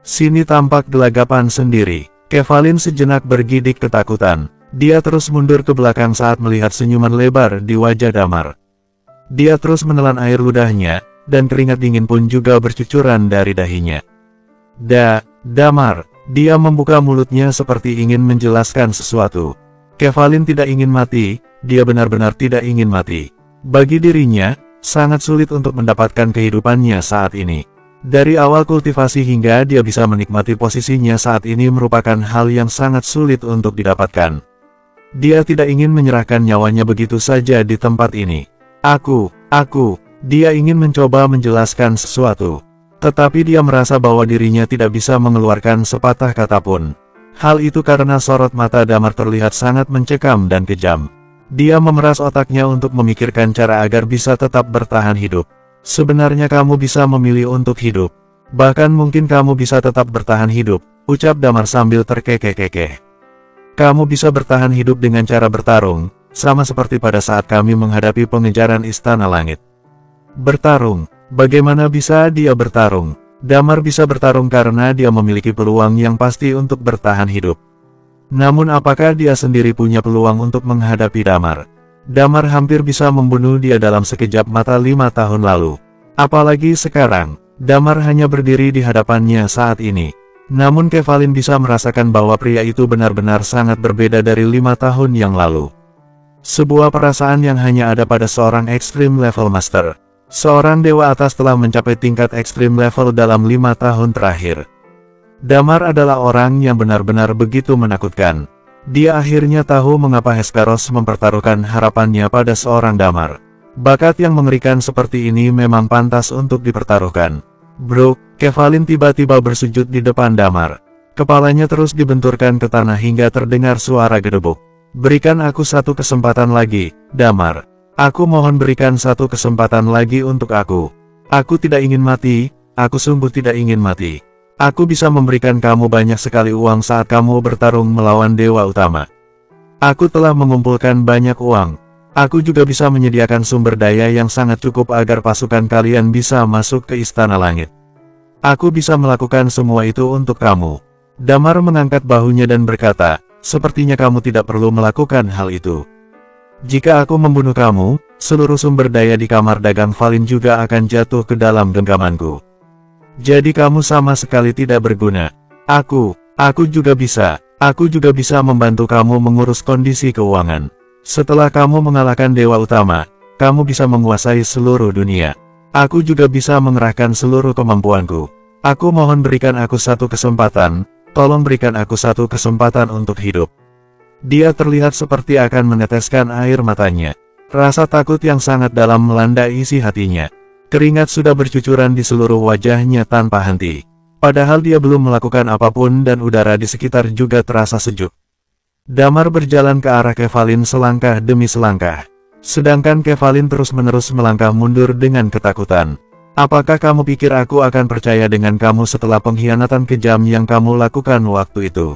Sini tampak gelagapan sendiri." Kevlin sejenak bergidik ketakutan. Dia terus mundur ke belakang saat melihat senyuman lebar di wajah Damar. Dia terus menelan air ludahnya, dan keringat dingin pun juga bercucuran dari dahinya. Damar, dia membuka mulutnya seperti ingin menjelaskan sesuatu. Kevlin tidak ingin mati, dia benar-benar tidak ingin mati. Bagi dirinya, sangat sulit untuk mendapatkan kehidupannya saat ini. Dari awal kultivasi hingga dia bisa menikmati posisinya saat ini merupakan hal yang sangat sulit untuk didapatkan. Dia tidak ingin menyerahkan nyawanya begitu saja di tempat ini. Dia ingin mencoba menjelaskan sesuatu. Tetapi dia merasa bahwa dirinya tidak bisa mengeluarkan sepatah kata pun. Hal itu karena sorot mata Damar terlihat sangat mencekam dan kejam. Dia memeras otaknya untuk memikirkan cara agar bisa tetap bertahan hidup. "Sebenarnya kamu bisa memilih untuk hidup. Bahkan mungkin kamu bisa tetap bertahan hidup," ucap Damar sambil terkekeh-kekeh. "Kamu bisa bertahan hidup dengan cara bertarung, sama seperti pada saat kami menghadapi pengejaran Istana Langit." Bertarung? Bagaimana bisa dia bertarung? Damar bisa bertarung karena dia memiliki peluang yang pasti untuk bertahan hidup. Namun apakah dia sendiri punya peluang untuk menghadapi Damar? Damar hampir bisa membunuh dia dalam sekejap mata 5 tahun lalu. Apalagi sekarang, Damar hanya berdiri di hadapannya saat ini. Namun Kevlin bisa merasakan bahwa pria itu benar-benar sangat berbeda dari 5 tahun yang lalu. Sebuah perasaan yang hanya ada pada seorang Extreme Level Master. Seorang dewa atas telah mencapai tingkat Extreme Level dalam 5 tahun terakhir. Damar adalah orang yang benar-benar begitu menakutkan. Dia akhirnya tahu mengapa Hesperos mempertaruhkan harapannya pada seorang Damar. Bakat yang mengerikan seperti ini memang pantas untuk dipertaruhkan. "Bro," Kevlin tiba-tiba bersujud di depan Damar. Kepalanya terus dibenturkan ke tanah hingga terdengar suara gedebuk. "Berikan aku satu kesempatan lagi, Damar. Aku mohon berikan satu kesempatan lagi untuk aku. Aku tidak ingin mati, aku sungguh tidak ingin mati. Aku bisa memberikan kamu banyak sekali uang saat kamu bertarung melawan Dewa Utama. Aku telah mengumpulkan banyak uang. Aku juga bisa menyediakan sumber daya yang sangat cukup agar pasukan kalian bisa masuk ke Istana Langit. Aku bisa melakukan semua itu untuk kamu." Damar mengangkat bahunya dan berkata, "Sepertinya kamu tidak perlu melakukan hal itu. Jika aku membunuh kamu, seluruh sumber daya di kamar dagang Kevlin juga akan jatuh ke dalam genggamanku. Jadi kamu sama sekali tidak berguna. Aku juga bisa membantu kamu mengurus kondisi keuangan. Setelah kamu mengalahkan Dewa Utama, kamu bisa menguasai seluruh dunia. Aku juga bisa mengerahkan seluruh kemampuanku. Aku mohon berikan aku satu kesempatan, tolong berikan aku satu kesempatan untuk hidup." Dia terlihat seperti akan meneteskan air matanya. Rasa takut yang sangat dalam melanda isi hatinya. Keringat sudah bercucuran di seluruh wajahnya tanpa henti. Padahal dia belum melakukan apapun dan udara di sekitar juga terasa sejuk. Damar berjalan ke arah Kevalin selangkah demi selangkah. Sedangkan Kevalin terus-menerus melangkah mundur dengan ketakutan. Apakah kamu pikir aku akan percaya dengan kamu setelah pengkhianatan kejam yang kamu lakukan waktu itu?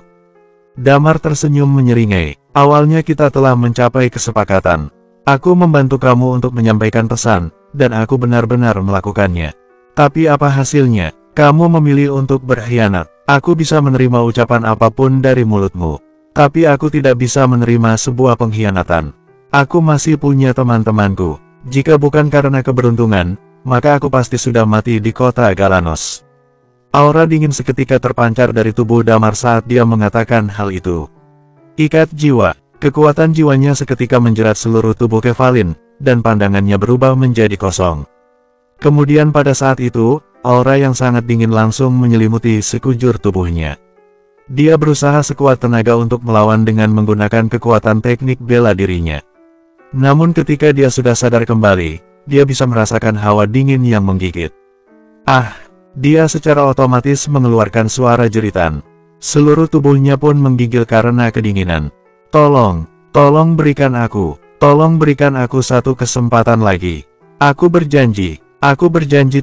Damar tersenyum menyeringai. Awalnya kita telah mencapai kesepakatan. Aku membantu kamu untuk menyampaikan pesan, dan aku benar-benar melakukannya. Tapi apa hasilnya? Kamu memilih untuk berkhianat. Aku bisa menerima ucapan apapun dari mulutmu. Tapi aku tidak bisa menerima sebuah pengkhianatan. Aku masih punya teman-temanku. Jika bukan karena keberuntungan, maka aku pasti sudah mati di kota Galanos. Aura dingin seketika terpancar dari tubuh Damar saat dia mengatakan hal itu. Ikat jiwa. Kekuatan jiwanya seketika menjerat seluruh tubuh Kevalin, dan pandangannya berubah menjadi kosong. Kemudian pada saat itu, aura yang sangat dingin langsung menyelimuti sekujur tubuhnya. Dia berusaha sekuat tenaga untuk melawan dengan menggunakan kekuatan teknik bela dirinya. Namun ketika dia sudah sadar kembali, dia bisa merasakan hawa dingin yang menggigit. Dia secara otomatis mengeluarkan suara jeritan. Seluruh tubuhnya pun menggigil karena kedinginan. Tolong berikan aku satu kesempatan lagi. Aku berjanji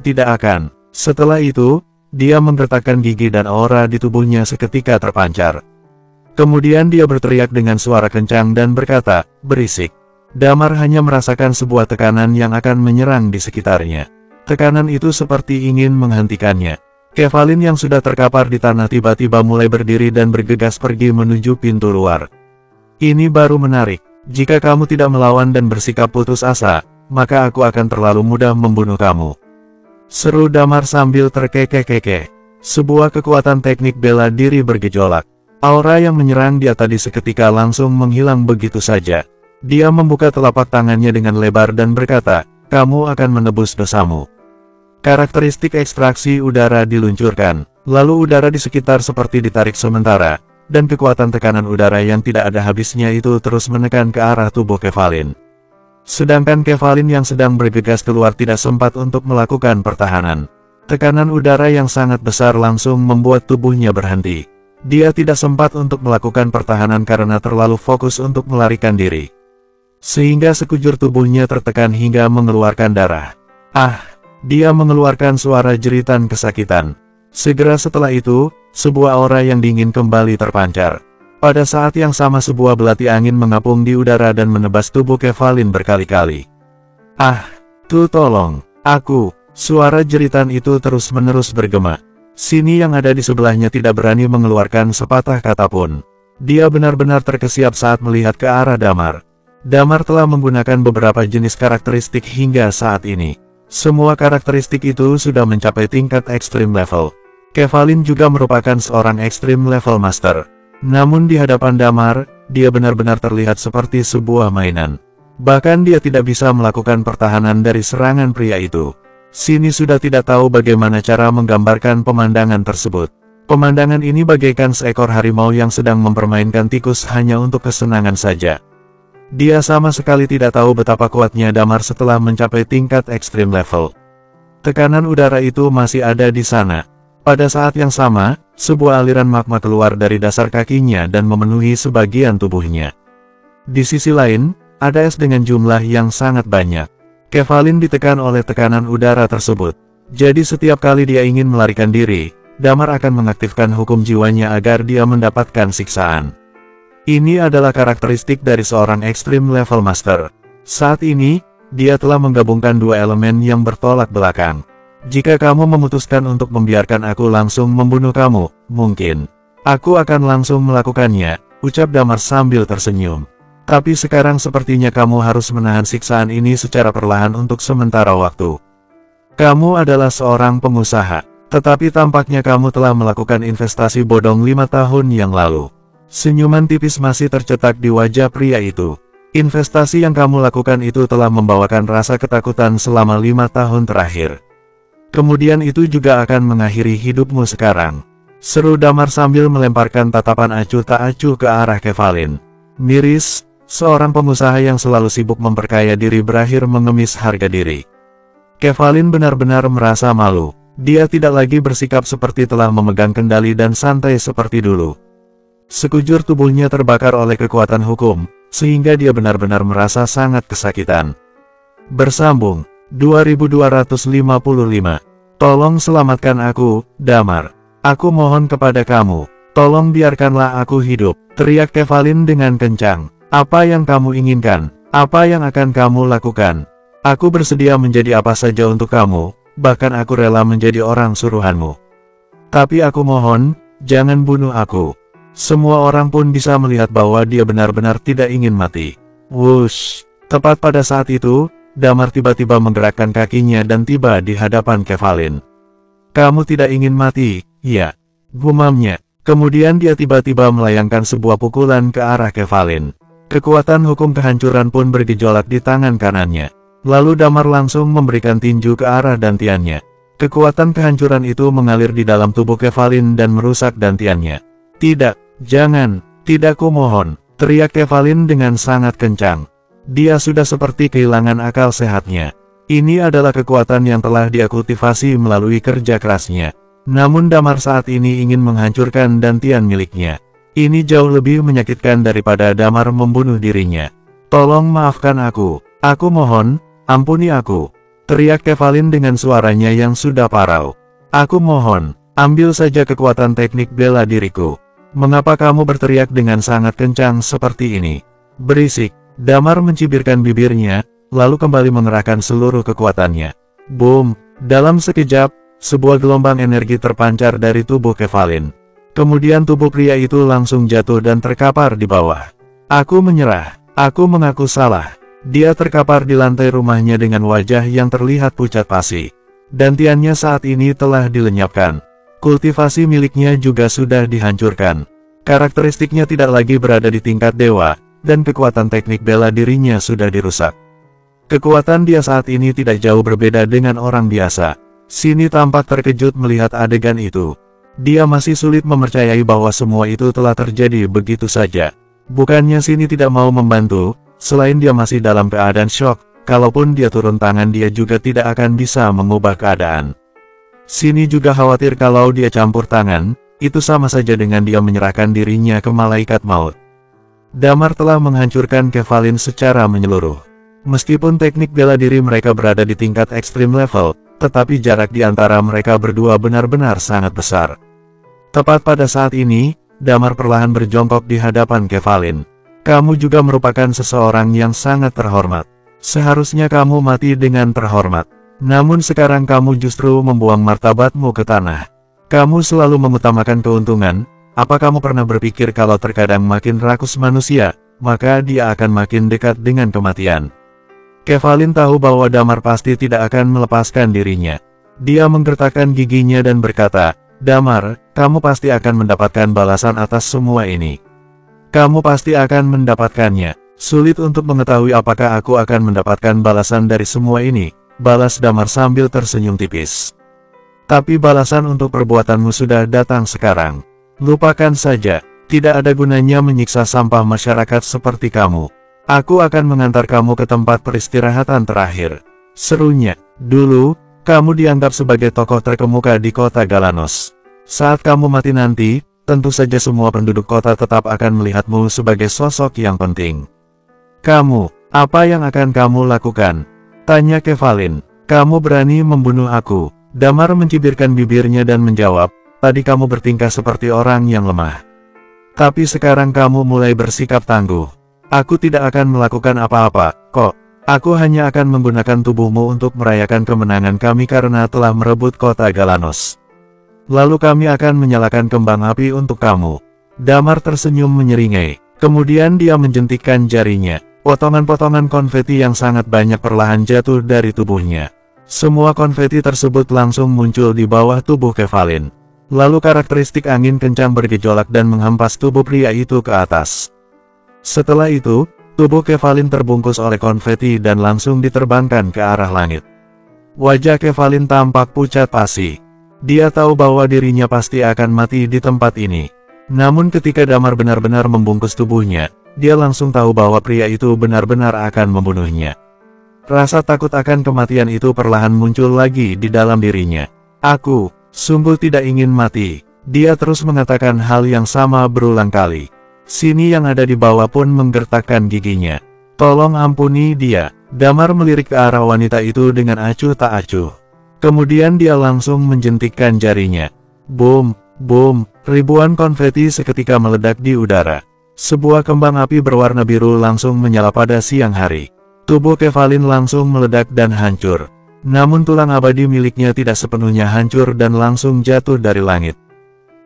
tidak akan. Setelah itu, dia menggertakkan gigi dan aura di tubuhnya seketika terpancar. Kemudian dia berteriak dengan suara kencang dan berkata, berisik. Damar hanya merasakan sebuah tekanan yang akan menyerang di sekitarnya. Tekanan itu seperti ingin menghentikannya. Kevalin yang sudah terkapar di tanah tiba-tiba mulai berdiri dan bergegas pergi menuju pintu luar. Ini baru menarik. Jika kamu tidak melawan dan bersikap putus asa, maka aku akan terlalu mudah membunuh kamu. Seru Damar sambil terkekeh-kekeh. Sebuah kekuatan teknik bela diri bergejolak. Aura yang menyerang dia tadi seketika langsung menghilang begitu saja. Dia membuka telapak tangannya dengan lebar dan berkata, kamu akan menebus dosamu. Karakteristik ekstraksi udara diluncurkan, lalu udara di sekitar seperti ditarik sementara, dan kekuatan tekanan udara yang tidak ada habisnya itu terus menekan ke arah tubuh Kevalin. Sedangkan Kevalin yang sedang bergegas keluar tidak sempat untuk melakukan pertahanan. Tekanan udara yang sangat besar langsung membuat tubuhnya berhenti. Dia tidak sempat untuk melakukan pertahanan karena terlalu fokus untuk melarikan diri. Sehingga sekujur tubuhnya tertekan hingga mengeluarkan darah. Dia mengeluarkan suara jeritan kesakitan. Segera setelah itu, sebuah aura yang dingin kembali terpancar. Pada saat yang sama sebuah belati angin mengapung di udara dan menebas tubuh Kevalin berkali-kali. Tolong, aku. Suara jeritan itu terus-menerus bergema. Sini yang ada di sebelahnya tidak berani mengeluarkan sepatah kata pun. Dia benar-benar terkesiap saat melihat ke arah Damar. Damar telah menggunakan beberapa jenis karakteristik hingga saat ini. Semua karakteristik itu sudah mencapai tingkat Extreme Level. Kevalin juga merupakan seorang Extreme Level Master. Namun di hadapan Damar, dia benar-benar terlihat seperti sebuah mainan. Bahkan dia tidak bisa melakukan pertahanan dari serangan pria itu. Sini sudah tidak tahu bagaimana cara menggambarkan pemandangan tersebut. Pemandangan ini bagaikan seekor harimau yang sedang mempermainkan tikus hanya untuk kesenangan saja. Dia sama sekali tidak tahu betapa kuatnya Damar setelah mencapai tingkat Extreme Level. Tekanan udara itu masih ada di sana. Pada saat yang sama, sebuah aliran magma keluar dari dasar kakinya dan memenuhi sebagian tubuhnya. Di sisi lain, ada es dengan jumlah yang sangat banyak. Kevalin ditekan oleh tekanan udara tersebut. Jadi setiap kali dia ingin melarikan diri, Damar akan mengaktifkan hukum jiwanya agar dia mendapatkan siksaan. Ini adalah karakteristik dari seorang Extreme Level Master. Saat ini, dia telah menggabungkan dua elemen yang bertolak belakang. Jika kamu memutuskan untuk membiarkan aku langsung membunuh kamu, mungkin aku akan langsung melakukannya, ucap Damar sambil tersenyum. Tapi sekarang sepertinya kamu harus menahan siksaan ini secara perlahan untuk sementara waktu. Kamu adalah seorang pengusaha, tetapi tampaknya kamu telah melakukan investasi bodong 5 tahun yang lalu. Senyuman tipis masih tercetak di wajah pria itu. Investasi yang kamu lakukan itu telah membawakan rasa ketakutan selama 5 tahun terakhir. Kemudian itu juga akan mengakhiri hidupmu sekarang. Seru Damar sambil melemparkan tatapan acuh tak acuh ke arah Kevalin. Miris, seorang pengusaha yang selalu sibuk memperkaya diri berakhir mengemis harga diri. Kevalin benar-benar merasa malu. Dia tidak lagi bersikap seperti telah memegang kendali dan santai seperti dulu. Sekujur tubuhnya terbakar oleh kekuatan hukum, sehingga dia benar-benar merasa sangat kesakitan. Bersambung, 2255. Tolong selamatkan aku, Damar. Aku mohon kepada kamu, tolong biarkanlah aku hidup, teriak Kevalin dengan kencang. Apa yang kamu inginkan? Apa yang akan kamu lakukan? Aku bersedia menjadi apa saja untuk kamu, bahkan aku rela menjadi orang suruhanmu. Tapi aku mohon, jangan bunuh aku. Semua orang pun bisa melihat bahwa dia benar-benar tidak ingin mati. Wush! Tepat pada saat itu, Damar tiba-tiba menggerakkan kakinya dan tiba di hadapan Kevalin. Kamu tidak ingin mati, ya? Gumamnya. Kemudian dia tiba-tiba melayangkan sebuah pukulan ke arah Kevalin. Kekuatan hukum kehancuran pun bergejolak di tangan kanannya. Lalu Damar langsung memberikan tinju ke arah dantiannya. Kekuatan kehancuran itu mengalir di dalam tubuh Kevalin dan merusak dantiannya. Tidak, jangan, tidak kumohon, teriak Kevalin dengan sangat kencang. Dia sudah seperti kehilangan akal sehatnya. Ini adalah kekuatan yang telah dia kultivasi melalui kerja kerasnya. Namun Damar saat ini ingin menghancurkan dantian miliknya. Ini jauh lebih menyakitkan daripada Damar membunuh dirinya. Tolong maafkan aku mohon, ampuni aku, teriak Kevalin dengan suaranya yang sudah parau. Aku mohon, ambil saja kekuatan teknik bela diriku. Mengapa kamu berteriak dengan sangat kencang seperti ini? Berisik, Damar mencibirkan bibirnya, lalu kembali mengerahkan seluruh kekuatannya. Boom! Dalam sekejap, sebuah gelombang energi terpancar dari tubuh Kevalin. Kemudian tubuh pria itu langsung jatuh dan terkapar di bawah. Aku menyerah, aku mengaku salah. Dia terkapar di lantai rumahnya dengan wajah yang terlihat pucat pasi. Dantiannya saat ini telah dilenyapkan. Kultivasi miliknya juga sudah dihancurkan. Karakteristiknya tidak lagi berada di tingkat dewa, dan kekuatan teknik bela dirinya sudah dirusak. Kekuatan dia saat ini tidak jauh berbeda dengan orang biasa. Sini tampak terkejut melihat adegan itu. Dia masih sulit mempercayai bahwa semua itu telah terjadi begitu saja. Bukannya Sini tidak mau membantu, selain dia masih dalam keadaan syok, kalaupun dia turun tangan dia juga tidak akan bisa mengubah keadaan. Sini juga khawatir kalau dia campur tangan, itu sama saja dengan dia menyerahkan dirinya ke malaikat maut. Damar telah menghancurkan Kevalin secara menyeluruh. Meskipun teknik bela diri mereka berada di tingkat ekstrim level, tetapi jarak di antara mereka berdua benar-benar sangat besar. Tepat pada saat ini, Damar perlahan berjongkok di hadapan Kevalin. Kamu juga merupakan seseorang yang sangat terhormat. Seharusnya kamu mati dengan terhormat. Namun sekarang kamu justru membuang martabatmu ke tanah. Kamu selalu mengutamakan keuntungan. Apa kamu pernah berpikir kalau terkadang makin rakus manusia, maka dia akan makin dekat dengan kematian? Kevalin tahu bahwa Damar pasti tidak akan melepaskan dirinya. Dia menggertakkan giginya dan berkata, Damar, kamu pasti akan mendapatkan balasan atas semua ini. Kamu pasti akan mendapatkannya. Sulit untuk mengetahui apakah aku akan mendapatkan balasan dari semua ini, balas Damar sambil tersenyum tipis. Tapi balasan untuk perbuatanmu sudah datang sekarang. Lupakan saja, tidak ada gunanya menyiksa sampah masyarakat seperti kamu. Aku akan mengantar kamu ke tempat peristirahatan terakhir. Serunya, dulu, kamu dianggap sebagai tokoh terkemuka di kota Galanos. Saat kamu mati nanti, tentu saja semua penduduk kota tetap akan melihatmu sebagai sosok yang penting. Kamu, apa yang akan kamu lakukan? Tanya Kevalin. Kamu berani membunuh aku? Damar mencibirkan bibirnya dan menjawab, tadi kamu bertingkah seperti orang yang lemah. Tapi sekarang kamu mulai bersikap tangguh. Aku tidak akan melakukan apa-apa, kok. Aku hanya akan menggunakan tubuhmu untuk merayakan kemenangan kami karena telah merebut kota Galanos. Lalu kami akan menyalakan kembang api untuk kamu. Damar tersenyum menyeringai. Kemudian dia menjentikkan jarinya. Potongan-potongan konfeti yang sangat banyak perlahan jatuh dari tubuhnya. Semua konfeti tersebut langsung muncul di bawah tubuh Kevalin. Lalu karakteristik angin kencang bergejolak dan menghempas tubuh pria itu ke atas. Setelah itu, tubuh Kevalin terbungkus oleh konfeti dan langsung diterbangkan ke arah langit. Wajah Kevalin tampak pucat pasi. Dia tahu bahwa dirinya pasti akan mati di tempat ini. Namun ketika Damar benar-benar membungkus tubuhnya, dia langsung tahu bahwa pria itu benar-benar akan membunuhnya. Rasa takut akan kematian itu perlahan muncul lagi di dalam dirinya. Aku sungguh tidak ingin mati. Dia terus mengatakan hal yang sama berulang kali. Sini yang ada di bawah pun menggertakkan giginya. Tolong ampuni dia. Damar melirik ke arah wanita itu dengan acuh tak acuh. Kemudian dia langsung menjentikkan jarinya. Boom, boom, ribuan konfeti seketika meledak di udara. Sebuah kembang api berwarna biru langsung menyala pada siang hari. Tubuh Kevin langsung meledak dan hancur. Namun tulang abadi miliknya tidak sepenuhnya hancur dan langsung jatuh dari langit.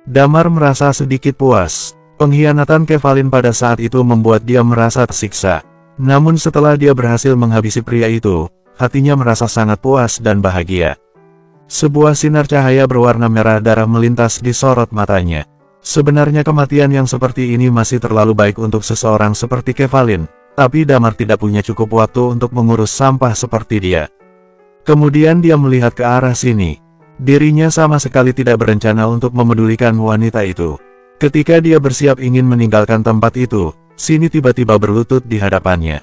Damar merasa sedikit puas. Pengkhianatan Kevin pada saat itu membuat dia merasa tersiksa. Namun setelah dia berhasil menghabisi pria itu, hatinya merasa sangat puas dan bahagia. Sebuah sinar cahaya berwarna merah darah melintas di sorot matanya. Sebenarnya kematian yang seperti ini masih terlalu baik untuk seseorang seperti Kevin, tapi Damar tidak punya cukup waktu untuk mengurus sampah seperti dia. Kemudian dia melihat ke arah sini. Dirinya sama sekali tidak berencana untuk memedulikan wanita itu. Ketika dia bersiap ingin meninggalkan tempat itu, Sini tiba-tiba berlutut di hadapannya.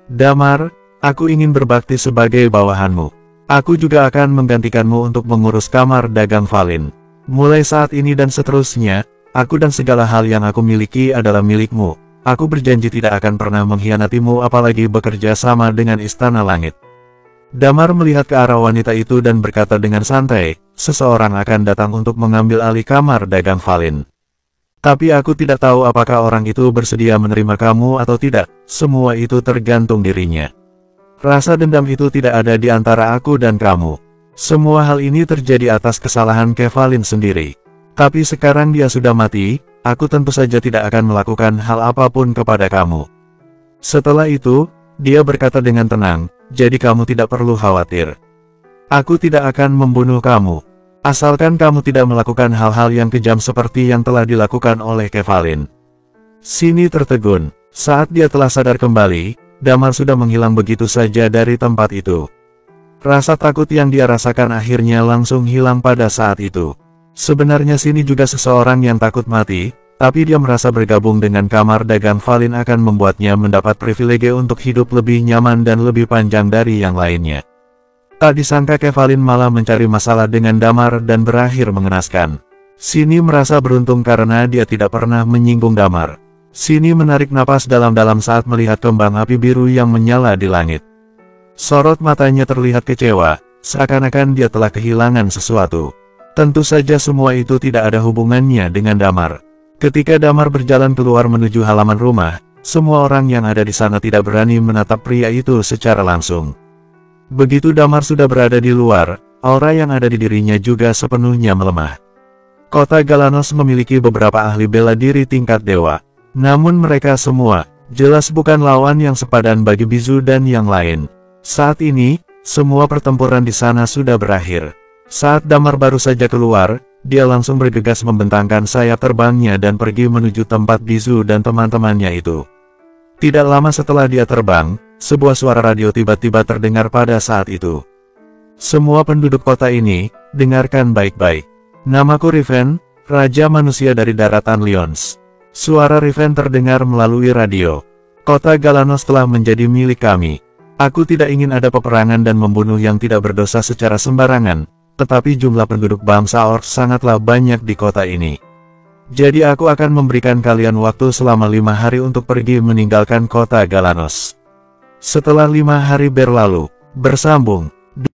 Damar, aku ingin berbakti sebagai bawahanmu. Aku juga akan menggantikanmu untuk mengurus kamar dagang Valin. Mulai saat ini dan seterusnya, aku dan segala hal yang aku miliki adalah milikmu. Aku berjanji tidak akan pernah mengkhianatimu apalagi bekerja sama dengan Istana Langit. Damar melihat ke arah wanita itu dan berkata dengan santai, seseorang akan datang untuk mengambil alih kamar dagang Valin. Tapi aku tidak tahu apakah orang itu bersedia menerima kamu atau tidak, semua itu tergantung dirinya. Rasa dendam itu tidak ada di antara aku dan kamu. Semua hal ini terjadi atas kesalahan Kevin sendiri. Tapi sekarang dia sudah mati, aku tentu saja tidak akan melakukan hal apapun kepada kamu. Setelah itu, dia berkata dengan tenang, jadi kamu tidak perlu khawatir. Aku tidak akan membunuh kamu. Asalkan kamu tidak melakukan hal-hal yang kejam seperti yang telah dilakukan oleh Kevin. Sini tertegun. Saat dia telah sadar kembali, Damar sudah menghilang begitu saja dari tempat itu. Rasa takut yang dia rasakan akhirnya langsung hilang pada saat itu. Sebenarnya Sini juga seseorang yang takut mati, tapi dia merasa bergabung dengan kamar dagang Valin akan membuatnya mendapat privilege untuk hidup lebih nyaman dan lebih panjang dari yang lainnya. Tak disangka Kevin malah mencari masalah dengan Damar dan berakhir mengenaskan. Sini merasa beruntung karena dia tidak pernah menyinggung Damar. Sini menarik napas dalam-dalam saat melihat kembang api biru yang menyala di langit. Sorot matanya terlihat kecewa, seakan-akan dia telah kehilangan sesuatu. Tentu saja semua itu tidak ada hubungannya dengan Damar. Ketika Damar berjalan keluar menuju halaman rumah, semua orang yang ada di sana tidak berani menatap pria itu secara langsung. Begitu Damar sudah berada di luar, aura yang ada di dirinya juga sepenuhnya melemah. Kota Galanos memiliki beberapa ahli bela diri tingkat dewa. Namun mereka semua, jelas bukan lawan yang sepadan bagi Bizu dan yang lain. Saat ini, semua pertempuran di sana sudah berakhir. Saat Damar baru saja keluar, dia langsung bergegas membentangkan sayap terbangnya dan pergi menuju tempat Bizu dan teman-temannya itu. Tidak lama setelah dia terbang, sebuah suara radio tiba-tiba terdengar pada saat itu. Semua penduduk kota ini, dengarkan baik-baik. Namaku Riven, Raja Manusia dari Daratan Lyons. Suara Riven terdengar melalui radio. Kota Galanos telah menjadi milik kami. Aku tidak ingin ada peperangan dan membunuh yang tidak berdosa secara sembarangan, tetapi jumlah penduduk bangsa Orc sangatlah banyak di kota ini. Jadi aku akan memberikan kalian waktu selama 5 hari untuk pergi meninggalkan kota Galanos. Setelah 5 hari berlalu, bersambung.